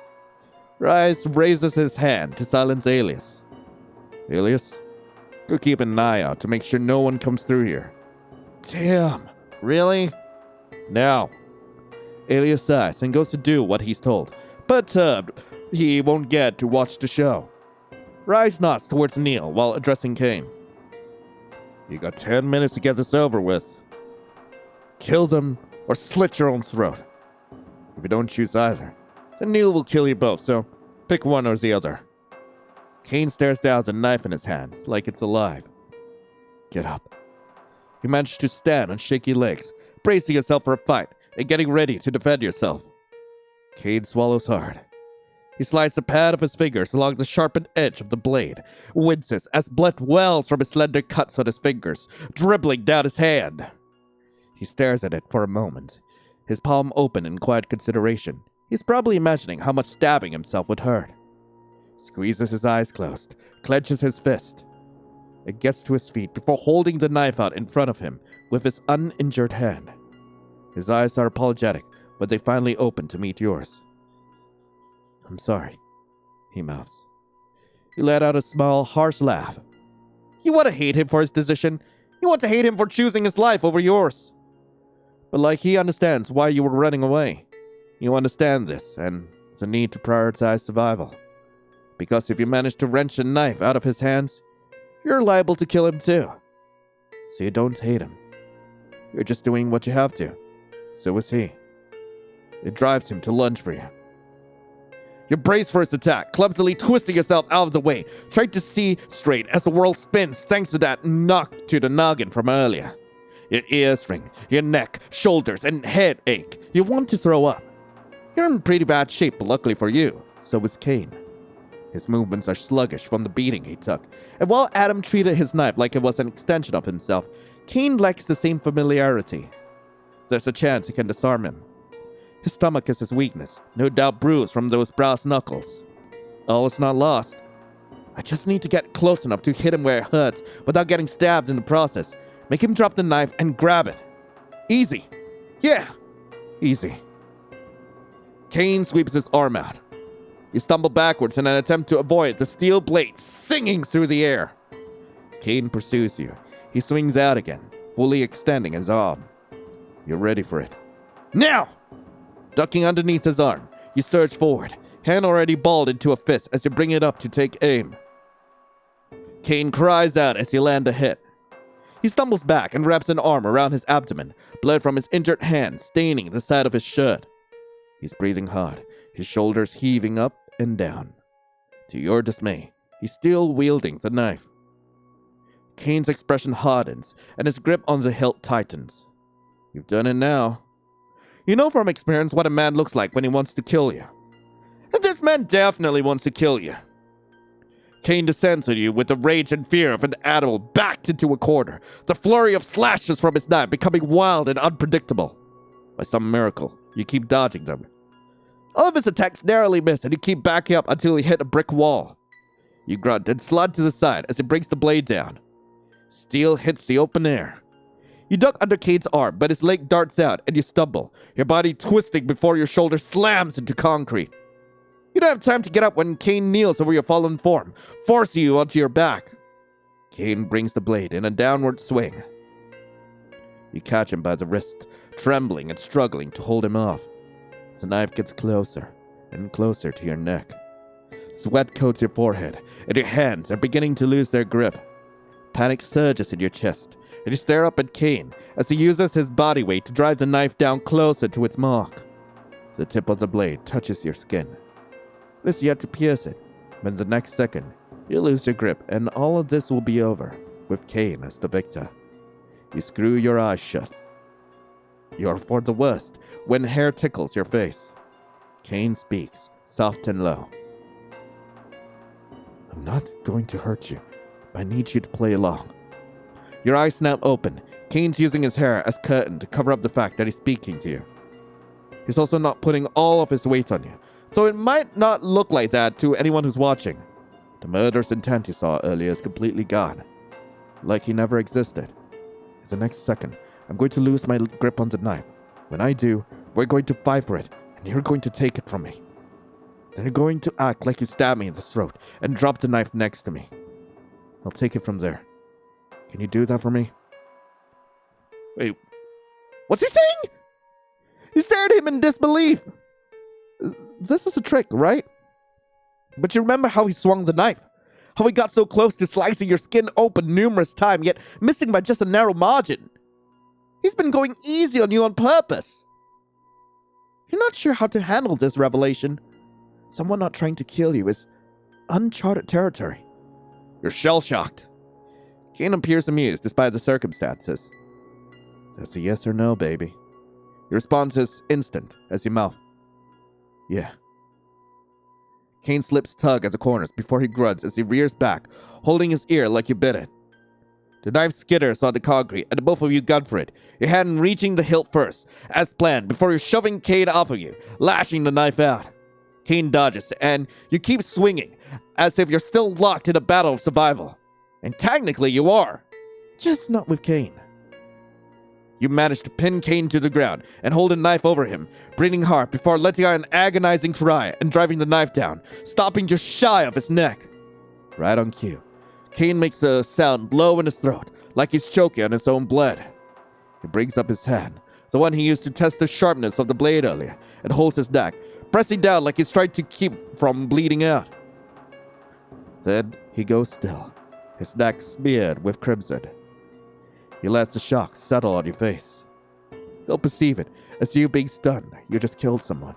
Rise raises his hand to silence Alias. Alias, go keep an eye out to make sure no one comes through here. Damn, really? Now. Alias sighs and goes to do what he's told, but he won't get to watch the show. Rise nods towards Neil while addressing Kane. You got 10 minutes to get this over with. Kill them or slit your own throat. If you don't choose either, then Neil will kill you both, so pick one or the other. Kane stares down at the knife in his hands like it's alive. Get up. You manage to stand on shaky legs, bracing yourself for a fight and getting ready to defend yourself. Kane swallows hard. He slides the pad of his fingers along the sharpened edge of the blade, winces as blood wells from his slender cuts on his fingers, dribbling down his hand. He stares at it for a moment, his palm open in quiet consideration. He's probably imagining how much stabbing himself would hurt. Squeezes his eyes closed, clenches his fist, and gets to his feet before holding the knife out in front of him with his uninjured hand. His eyes are apologetic when they finally open to meet yours. I'm sorry, he mouths. You let out a small, harsh laugh. You want to hate him for his decision. You want to hate him for choosing his life over yours. But like he understands why you were running away. You understand this and the need to prioritize survival. Because if you manage to wrench a knife out of his hands, you're liable to kill him too. So you don't hate him. You're just doing what you have to. So is he. It drives him to lunge for you. You brace for his attack, clumsily twisting yourself out of the way, trying to see straight as the world spins thanks to that knock to the noggin from earlier. Your ears ring, your neck, shoulders, and head ache. You want to throw up. You're in pretty bad shape, but luckily for you, so is Kane. His movements are sluggish from the beating he took, and while Adam treated his knife like it was an extension of himself, Cain lacks the same familiarity. There's a chance he can disarm him. His stomach is his weakness, no doubt bruised from those brass knuckles. All is not lost. I just need to get close enough to hit him where it hurts without getting stabbed in the process. Make him drop the knife and grab it. Easy. Yeah, easy. Cain sweeps his arm out. You stumble backwards in an attempt to avoid the steel blade singing through the air. Cain pursues you. He swings out again, fully extending his arm. You're ready for it. Now! Ducking underneath his arm, you surge forward, hand already balled into a fist as you bring it up to take aim. Cain cries out as you land a hit. He stumbles back and wraps an arm around his abdomen, blood from his injured hand staining the side of his shirt. He's breathing hard, his shoulders heaving up and down. To your dismay, he's still wielding the knife. Cain's expression hardens, and his grip on the hilt tightens. You've done it now. You know from experience what a man looks like when he wants to kill you. And this man definitely wants to kill you. Cain descends on you with the rage and fear of an animal backed into a corner, the flurry of slashes from his knife becoming wild and unpredictable. By some miracle, you keep dodging them. All of his attacks narrowly miss, and you keep backing up until you hit a brick wall. You grunt and slide to the side as he brings the blade down. Steel hits the open air. You duck under Cain's arm, but his leg darts out and you stumble, your body twisting before your shoulder slams into concrete. You don't have time to get up when Cain kneels over your fallen form, forcing you onto your back. Cain brings the blade in a downward swing. You catch him by the wrist, trembling and struggling to hold him off. The knife gets closer and closer to your neck. Sweat coats your forehead, and your hands are beginning to lose their grip. Panic surges in your chest, and you stare up at Cain as he uses his body weight to drive the knife down closer to its mark. The tip of the blade touches your skin. It is yet to pierce it, but in the next second, you lose your grip, and all of this will be over, with Cain as the victor. You screw your eyes shut. You're for the worst when hair tickles your face. Cain speaks, soft and low. I'm not going to hurt you. I need you to play along. Your eyes snap open. Cain's using his hair as curtain to cover up the fact that he's speaking to you. He's also not putting all of his weight on you, so it might not look like that to anyone who's watching. The murderous intent you saw earlier is completely gone, like he never existed. The next second, I'm going to lose my grip on the knife. When I do, we're going to fight for it, and you're going to take it from me. Then you're going to act like you stabbed me in the throat and drop the knife next to me. I'll take it from there. Can you do that for me? Wait, what's he saying? You stared at him in disbelief. This is a trick, right? But you remember how he swung the knife? How he got so close to slicing your skin open numerous times, yet missing by just a narrow margin. He's been going easy on you on purpose. You're not sure how to handle this revelation. Someone not trying to kill you is uncharted territory. You're shell-shocked. Cain appears amused despite the circumstances. That's a yes or no, baby. Your response is instant as you mouth. Yeah. Cain's lips tug at the corners before he grunts as he rears back, holding his ear like you bit it. The knife skitters on the concrete, and both of you gun for it, your hand reaching the hilt first, as planned, before you're shoving Cain off of you, lashing the knife out. Cain dodges, and you keep swinging, as if you're still locked in a battle of survival. And technically you are, just not with Cain. You manage to pin Cain to the ground and hold a knife over him, breathing hard before letting out an agonizing cry and driving the knife down, stopping just shy of his neck. Right on cue, Cain makes a sound low in his throat, like he's choking on his own blood. He brings up his hand, the one he used to test the sharpness of the blade earlier, and holds his neck, pressing down like he's trying to keep from bleeding out. Then he goes still, his neck smeared with crimson. You let the shock settle on your face. You'll perceive it as you being stunned. You just killed someone.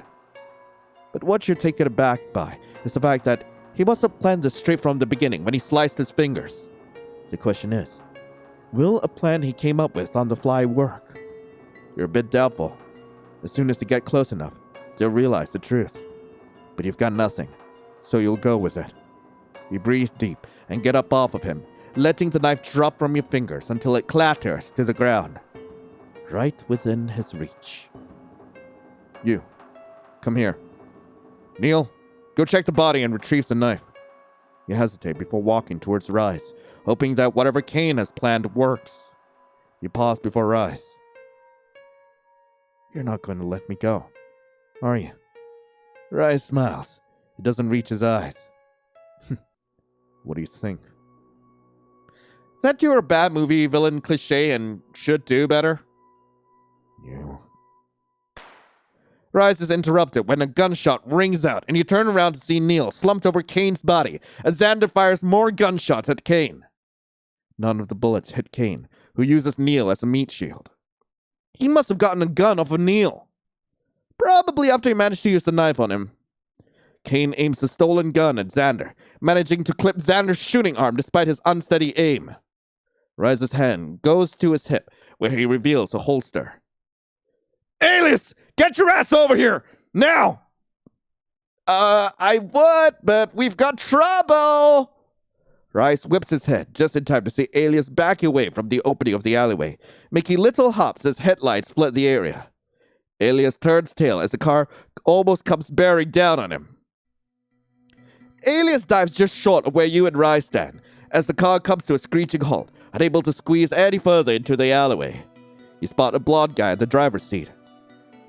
But what you're taken aback by is the fact that he must have planned this straight from the beginning when he sliced his fingers. The question is, will a plan he came up with on the fly work? You're a bit doubtful. As soon as they get close enough, they'll realize the truth. But you've got nothing, so you'll go with it. You breathe deep and get up off of him, letting the knife drop from your fingers until it clatters to the ground, right within his reach. You, come here. Neil, go check the body and retrieve the knife. You hesitate before walking towards Rise, hoping that whatever Kane has planned works. You pause before Rise. You're not going to let me go, are you? Rise smiles. He doesn't reach his eyes. What do you think? That you're a bad movie villain cliche and should do better? You. Rise is interrupted when a gunshot rings out and you turn around to see Neil slumped over Kane's body as Xander fires more gunshots at Kane. None of the bullets hit Kane, who uses Neil as a meat shield. He must have gotten a gun off of Neil. Probably after he managed to use the knife on him. Kane aims the stolen gun at Xander, managing to clip Xander's shooting arm despite his unsteady aim. Rise's hand goes to his hip, where he reveals a holster. Alias, get your ass over here! Now! I would, but we've got trouble! Rise whips his head just in time to see Alias back away from the opening of the alleyway, making little hops as headlights split the area. Alias turns tail as the car almost comes bearing down on him. Alias dives just short of where you and Rise stand, as the car comes to a screeching halt, unable to squeeze any further into the alleyway. You spot a blonde guy at the driver's seat.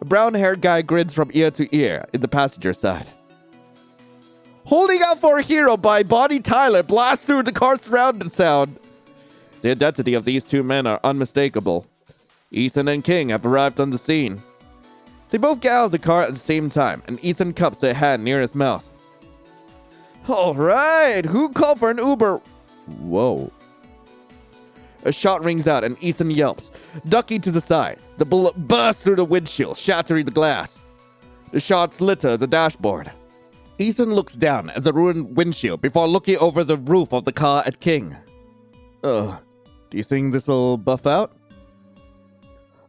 A brown-haired guy grins from ear to ear in the passenger side. Holding Out for a Hero by Bonnie Tyler blasts through the car's surround sound. The identity of these two men are unmistakable. Ethan and King have arrived on the scene. They both get out of the car at the same time, and Ethan cups a hand near his mouth. All right, who called for an Uber? Whoa. A shot rings out and Ethan yelps, ducking to the side. The bullet bursts through the windshield, shattering the glass. The shots litter the dashboard. Ethan looks down at the ruined windshield before looking over the roof of the car at King. Do you think this'll buff out?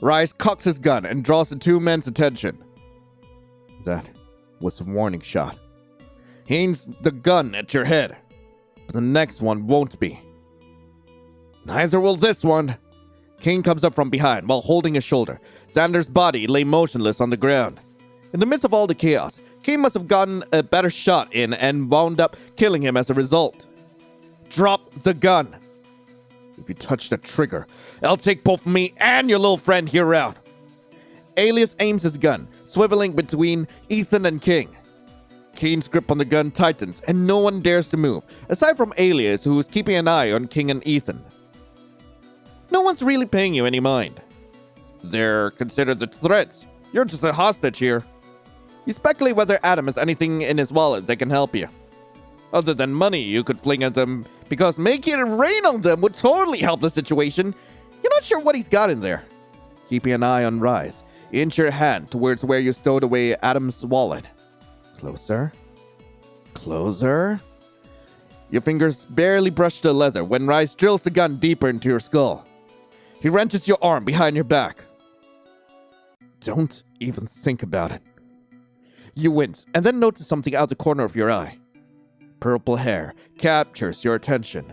Rise cocks his gun and draws the two men's attention. That was a warning shot. He aims the gun at your head, but the next one won't be. Neither will this one. King comes up from behind while holding his shoulder. Xander's body lay motionless on the ground. In the midst of all the chaos, King must have gotten a better shot in and wound up killing him as a result. Drop the gun. If you touch the trigger, I'll take both me and your little friend here out. Alias aims his gun, swiveling between Ethan and King. Kane's grip on the gun tightens, and no one dares to move, aside from Alias, who is keeping an eye on King and Ethan. No one's really paying you any mind. They're considered the threats. You're just a hostage here. You speculate whether Adam has anything in his wallet that can help you. Other than money you could fling at them, because making it rain on them would totally help the situation. You're not sure what he's got in there. Keeping an eye on Rise, you inch your hand towards where you stowed away Adam's wallet. Closer. Closer. Your fingers barely brush the leather when Rise drills the gun deeper into your skull. He wrenches your arm behind your back. Don't even think about it. You wince and then notice something out the corner of your eye. Purple hair captures your attention.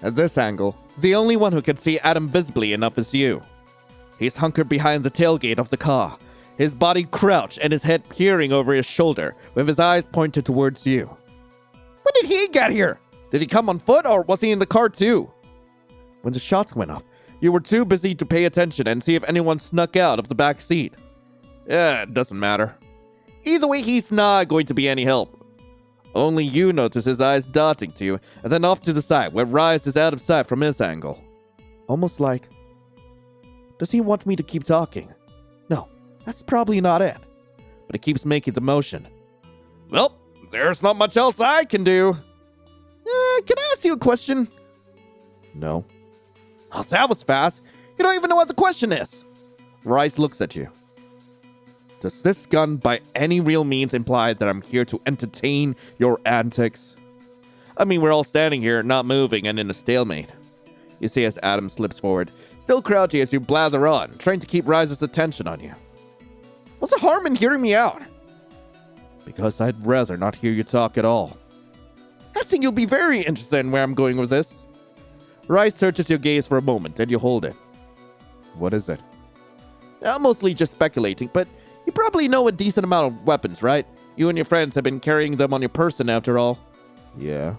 At this angle, the only one who can see Adam visibly enough is you. He's hunkered behind the tailgate of the car, his body crouched and his head peering over his shoulder, with his eyes pointed towards you. When did he get here? Did he come on foot or was he in the car too? When the shots went off, you were too busy to pay attention and see if anyone snuck out of the back seat. It doesn't matter. Either way, he's not going to be any help. Only you notice his eyes darting to you, and then off to the side, where Rise is out of sight from his angle. Almost like, does he want me to keep talking? No, that's probably not it. But he keeps making the motion. Well, there's not much else I can do. Can I ask you a question? No. Oh, that was fast. You don't even know what the question is. Rise looks at you. Does this gun by any real means imply that I'm here to entertain your antics? I mean, we're all standing here, not moving, and in a stalemate. You see as Adam slips forward, still crouching as you blather on, trying to keep Rise's attention on you. What's the harm in hearing me out? Because I'd rather not hear you talk at all. think you'll be very interested in where I'm going with this. Rise searches your gaze for a moment, and you hold it. What is it? I'm mostly just speculating, but you probably know a decent amount of weapons, right? You and your friends have been carrying them on your person after all. Yeah.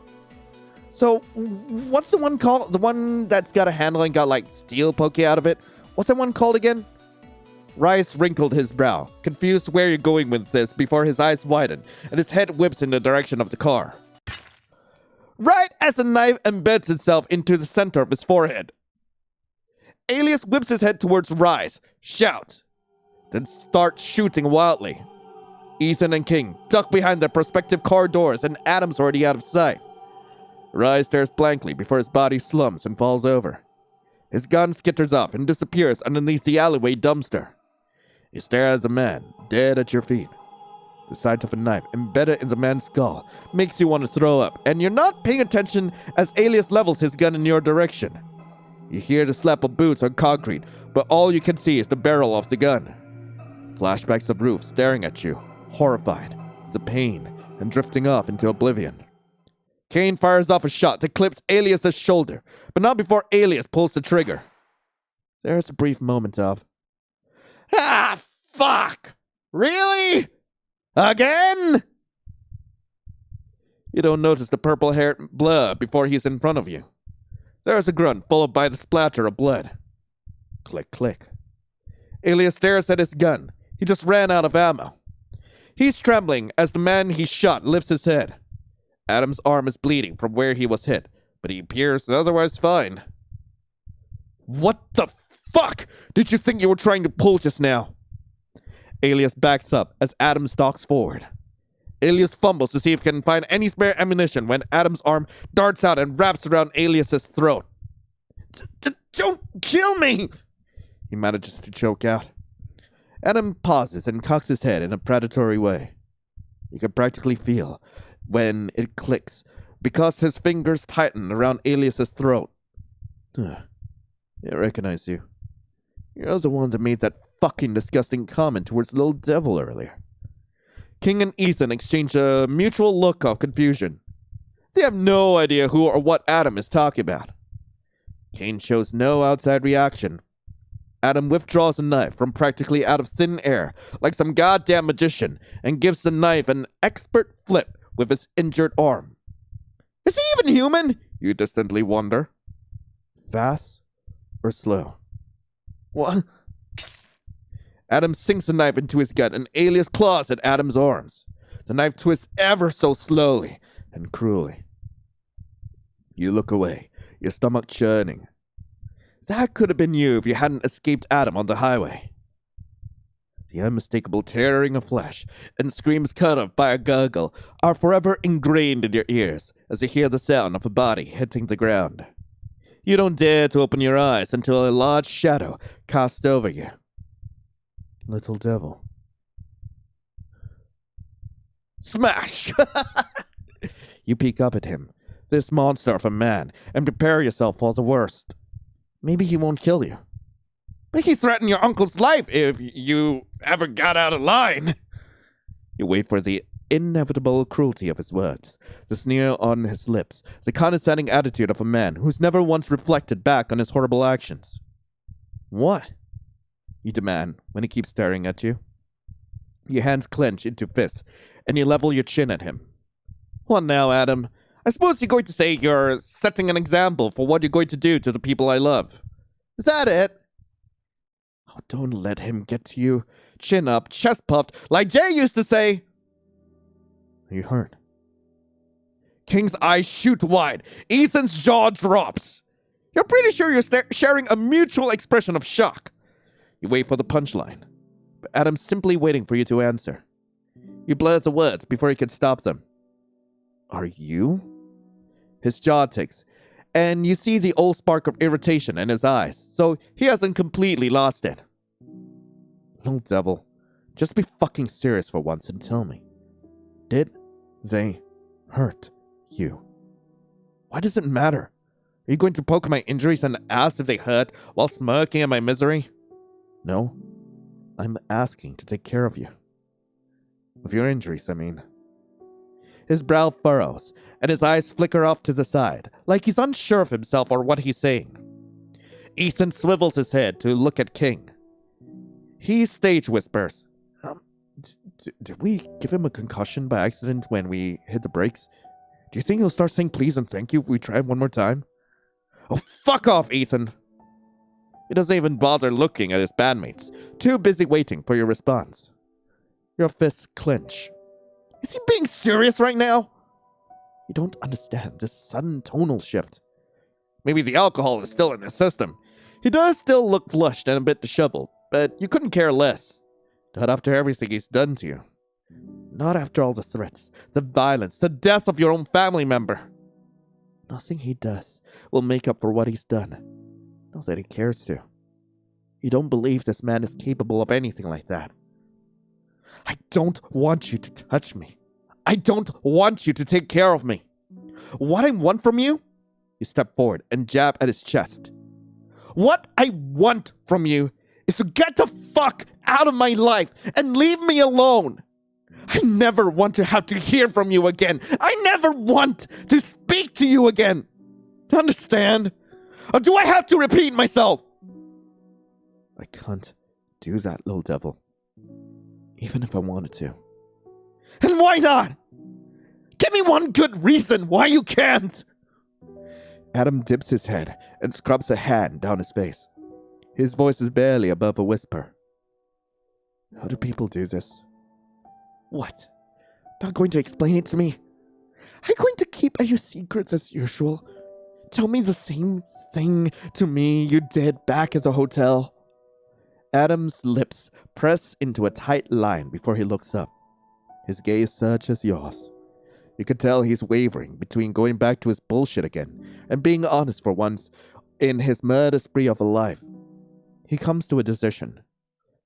So, what's the one called? The one that's got a handle and got like steel poking out of it? What's that one called again? Rice wrinkled his brow, confused where you're going with this before his eyes widen and his head whips in the direction of the car. Right as the knife embeds itself into the center of his forehead. Alias whips his head towards Rice, shouts, then starts shooting wildly. Ethan and King duck behind their prospective car doors and Adam's already out of sight. Rice stares blankly before his body slumps and falls over. His gun skitters up and disappears underneath the alleyway dumpster. You stare at the man, dead at your feet. The sight of a knife embedded in the man's skull makes you want to throw up, and you're not paying attention as Alias levels his gun in your direction. You hear the slap of boots on concrete, but all you can see is the barrel of the gun. Flashbacks of Ruth staring at you, horrified, the pain, and drifting off into oblivion. Kane fires off a shot that clips Alias's shoulder, but not before Alias pulls the trigger. There's a brief moment of, "Ah, fuck! Really? Again?" You don't notice the purple-haired blur before he's in front of you. There's a grunt followed by the splatter of blood. Click, click. Alias stares at his gun. He just ran out of ammo. He's trembling as the man he shot lifts his head. Adam's arm is bleeding from where he was hit, but he appears otherwise fine. What the fuck did you think you were trying to pull just now? Alias backs up as Adam stalks forward. Alias fumbles to see if he can find any spare ammunition when Adam's arm darts out and wraps around Alias's throat. Don't kill me! He manages to choke out. Adam pauses and cocks his head in a predatory way. You can practically feel when it clicks because his fingers tighten around Alias's throat. I recognize you. You're the one that made that fucking disgusting comment towards the little devil earlier. King and Ethan exchange a mutual look of confusion. They have no idea who or what Adam is talking about. Kane shows no outside reaction. Adam withdraws a knife from practically out of thin air, like some goddamn magician, and gives the knife an expert flip with his injured arm. Is he even human? You distantly wonder. Fast or slow? What? Adam sinks the knife into his gut and Alias claws at Adam's arms. The knife twists ever so slowly and cruelly. You look away, your stomach churning. That could have been you if you hadn't escaped Adam on the highway. The unmistakable tearing of flesh and screams cut off by a gurgle are forever ingrained in your ears as you hear the sound of a body hitting the ground. You don't dare to open your eyes until a large shadow casts over you. Little devil. Smash! You peek up at him, this monster of a man, and prepare yourself for the worst. Maybe he won't kill you. Maybe he threaten your uncle's life if you ever got out of line. You wait for the inevitable cruelty of his words, the sneer on his lips, the condescending attitude of a man who's never once reflected back on his horrible actions. What? You demand when he keeps staring at you. Your hands clench into fists, and you level your chin at him. What now, Adam? I suppose you're going to say you're setting an example for what you're going to do to the people I love. Is that it? Oh, don't let him get to you. Chin up, chest puffed, like Jay used to say. Are you hurt? King's eyes shoot wide. Ethan's jaw drops. You're pretty sure you're sharing a mutual expression of shock. You wait for the punchline, but Adam's simply waiting for you to answer. You blurt the words before he can stop them. Are you? His jaw ticks, and you see the old spark of irritation in his eyes, so he hasn't completely lost it. Little devil, just be fucking serious for once and tell me. Did they hurt you? Why does it matter? Are you going to poke my injuries and ask if they hurt while smirking at my misery? No, I'm asking to take care of you. Of your injuries, I mean. His brow furrows, and his eyes flicker off to the side, like he's unsure of himself or what he's saying. Ethan swivels his head to look at King. He stage whispers, did we give him a concussion by accident when we hit the brakes? Do you think he'll start saying please and thank you if we try one more time? Oh, fuck off, Ethan. He doesn't even bother looking at his bandmates, too busy waiting for your response. Your fists clench. Is he being serious right now? You don't understand this sudden tonal shift. Maybe the alcohol is still in his system. He does still look flushed and a bit disheveled, but you couldn't care less. Not after everything he's done to you. Not after all the threats, the violence, the death of your own family member. Nothing he does will make up for what he's done. Not that he cares to. You don't believe this man is capable of anything like that. I don't want you to touch me. I don't want you to take care of me. What I want from you? You step forward and jab at his chest. What I want from you is to get the fuck out of my life and leave me alone. I never want to have to hear from you again. I never want to speak to you again. Understand? Or do I have to repeat myself? I can't do that, little devil. Even if I wanted to. And why not? Give me one good reason why you can't. Adam dips his head and scrubs a hand down his face. His voice is barely above a whisper. How do people do this? What? Not going to explain it to me? Are you going to keep your secrets as usual? Tell me the same thing to me you did back at the hotel? Adam's lips press into a tight line before he looks up. His gaze searches yours. You can tell he's wavering between going back to his bullshit again and being honest for once in his murder spree of a life. He comes to a decision.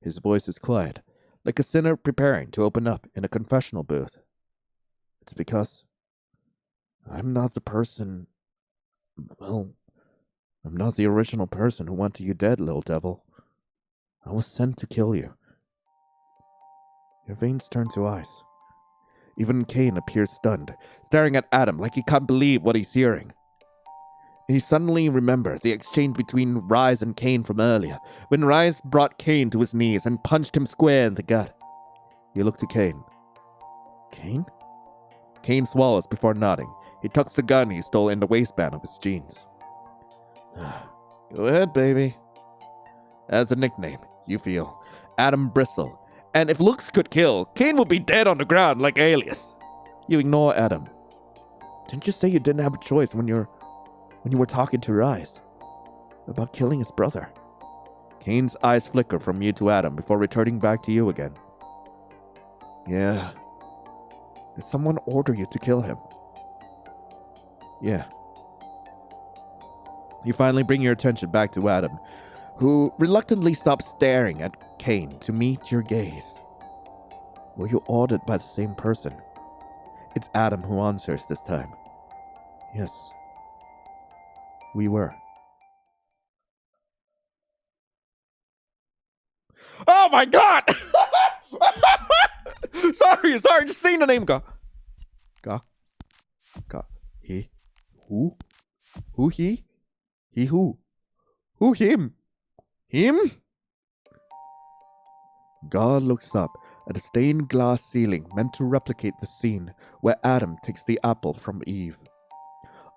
His voice is quiet, like a sinner preparing to open up in a confessional booth. It's because I'm not the person... Well, I'm not the original person who wanted you dead, little devil. I was sent to kill you. Your veins turn to ice. Even Cain appears stunned, staring at Adam like he can't believe what he's hearing. He suddenly remembered the exchange between Rise and Cain from earlier, when Rise brought Cain to his knees and punched him square in the gut. He looked to Cain. Cain? Cain swallows before nodding. He tucks the gun he stole in the waistband of his jeans. Go ahead, baby. That's a nickname, you feel. Adam Bristle. And if looks could kill, Cain will be dead on the ground like Alias. You ignore Adam. Didn't you say you didn't have a choice when you were talking to Rise about killing his brother? Cain's eyes flicker from you to Adam before returning back to you again. Yeah. Did someone order you to kill him? Yeah. You finally bring your attention back to Adam, who reluctantly stops staring at Cain to meet your gaze. Were you ordered by the same person? It's Adam who answers this time. Yes. We were. Oh my god! sorry, just saying the name. Ga. He. Who? Who he? He who? Who him? Him? God looks up at a stained glass ceiling meant to replicate the scene where Adam takes the apple from Eve.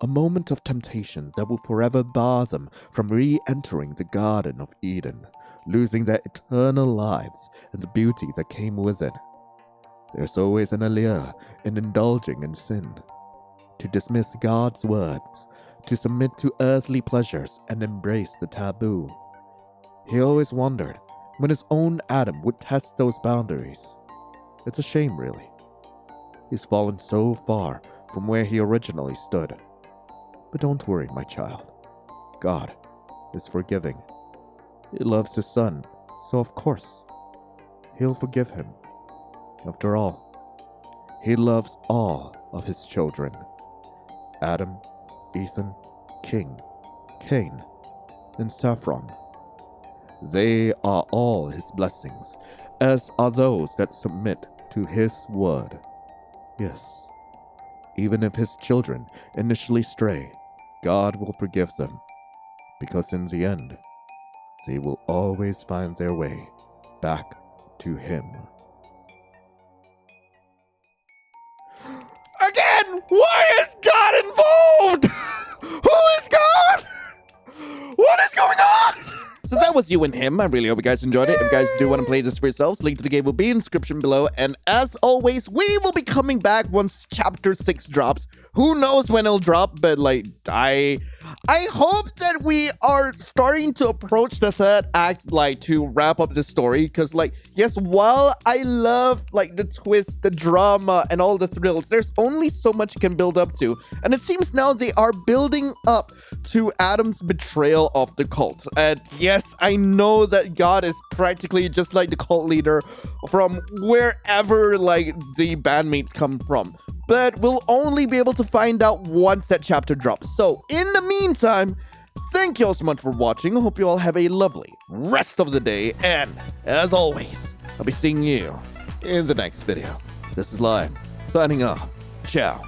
A moment of temptation that will forever bar them from re-entering the Garden of Eden, losing their eternal lives and the beauty that came with it. There's always an allure in indulging in sin. To dismiss God's words, to submit to earthly pleasures and embrace the taboo. He always wondered when his own Adam would test those boundaries. It's a shame, really. He's fallen so far from where he originally stood. But don't worry, my child. God is forgiving. He loves his son, so of course, he'll forgive him. After all, he loves all of his children. Adam, Ethan, King, Cain, and Saffron. They are all his blessings, as are those that submit to his word. Yes, Even if his children initially stray, God will forgive them, because in the end, they will always find their way back to him. Again, why is God involved? Who is God? What is going on? So that was you and him. I really hope you guys enjoyed it. If you guys do want to play this for yourselves, link to the game will be in the description below. And as always, we will be coming back once Chapter 6 drops. Who knows when it'll drop, but like, I hope that we are starting to approach the third act, like, to wrap up this story. Because, like, yes, while I love, like, the twist, the drama, and all the thrills, there's only so much you can build up to. And it seems now they are building up to Adam's betrayal of the cult. And yes, I know that God is practically just like the cult leader from wherever, like, the bandmates come from. But we'll only be able to find out once that chapter drops. So, in the meantime, thank you all so much for watching. I hope you all have a lovely rest of the day. And, as always, I'll be seeing you in the next video. This is Lion, signing off. Ciao.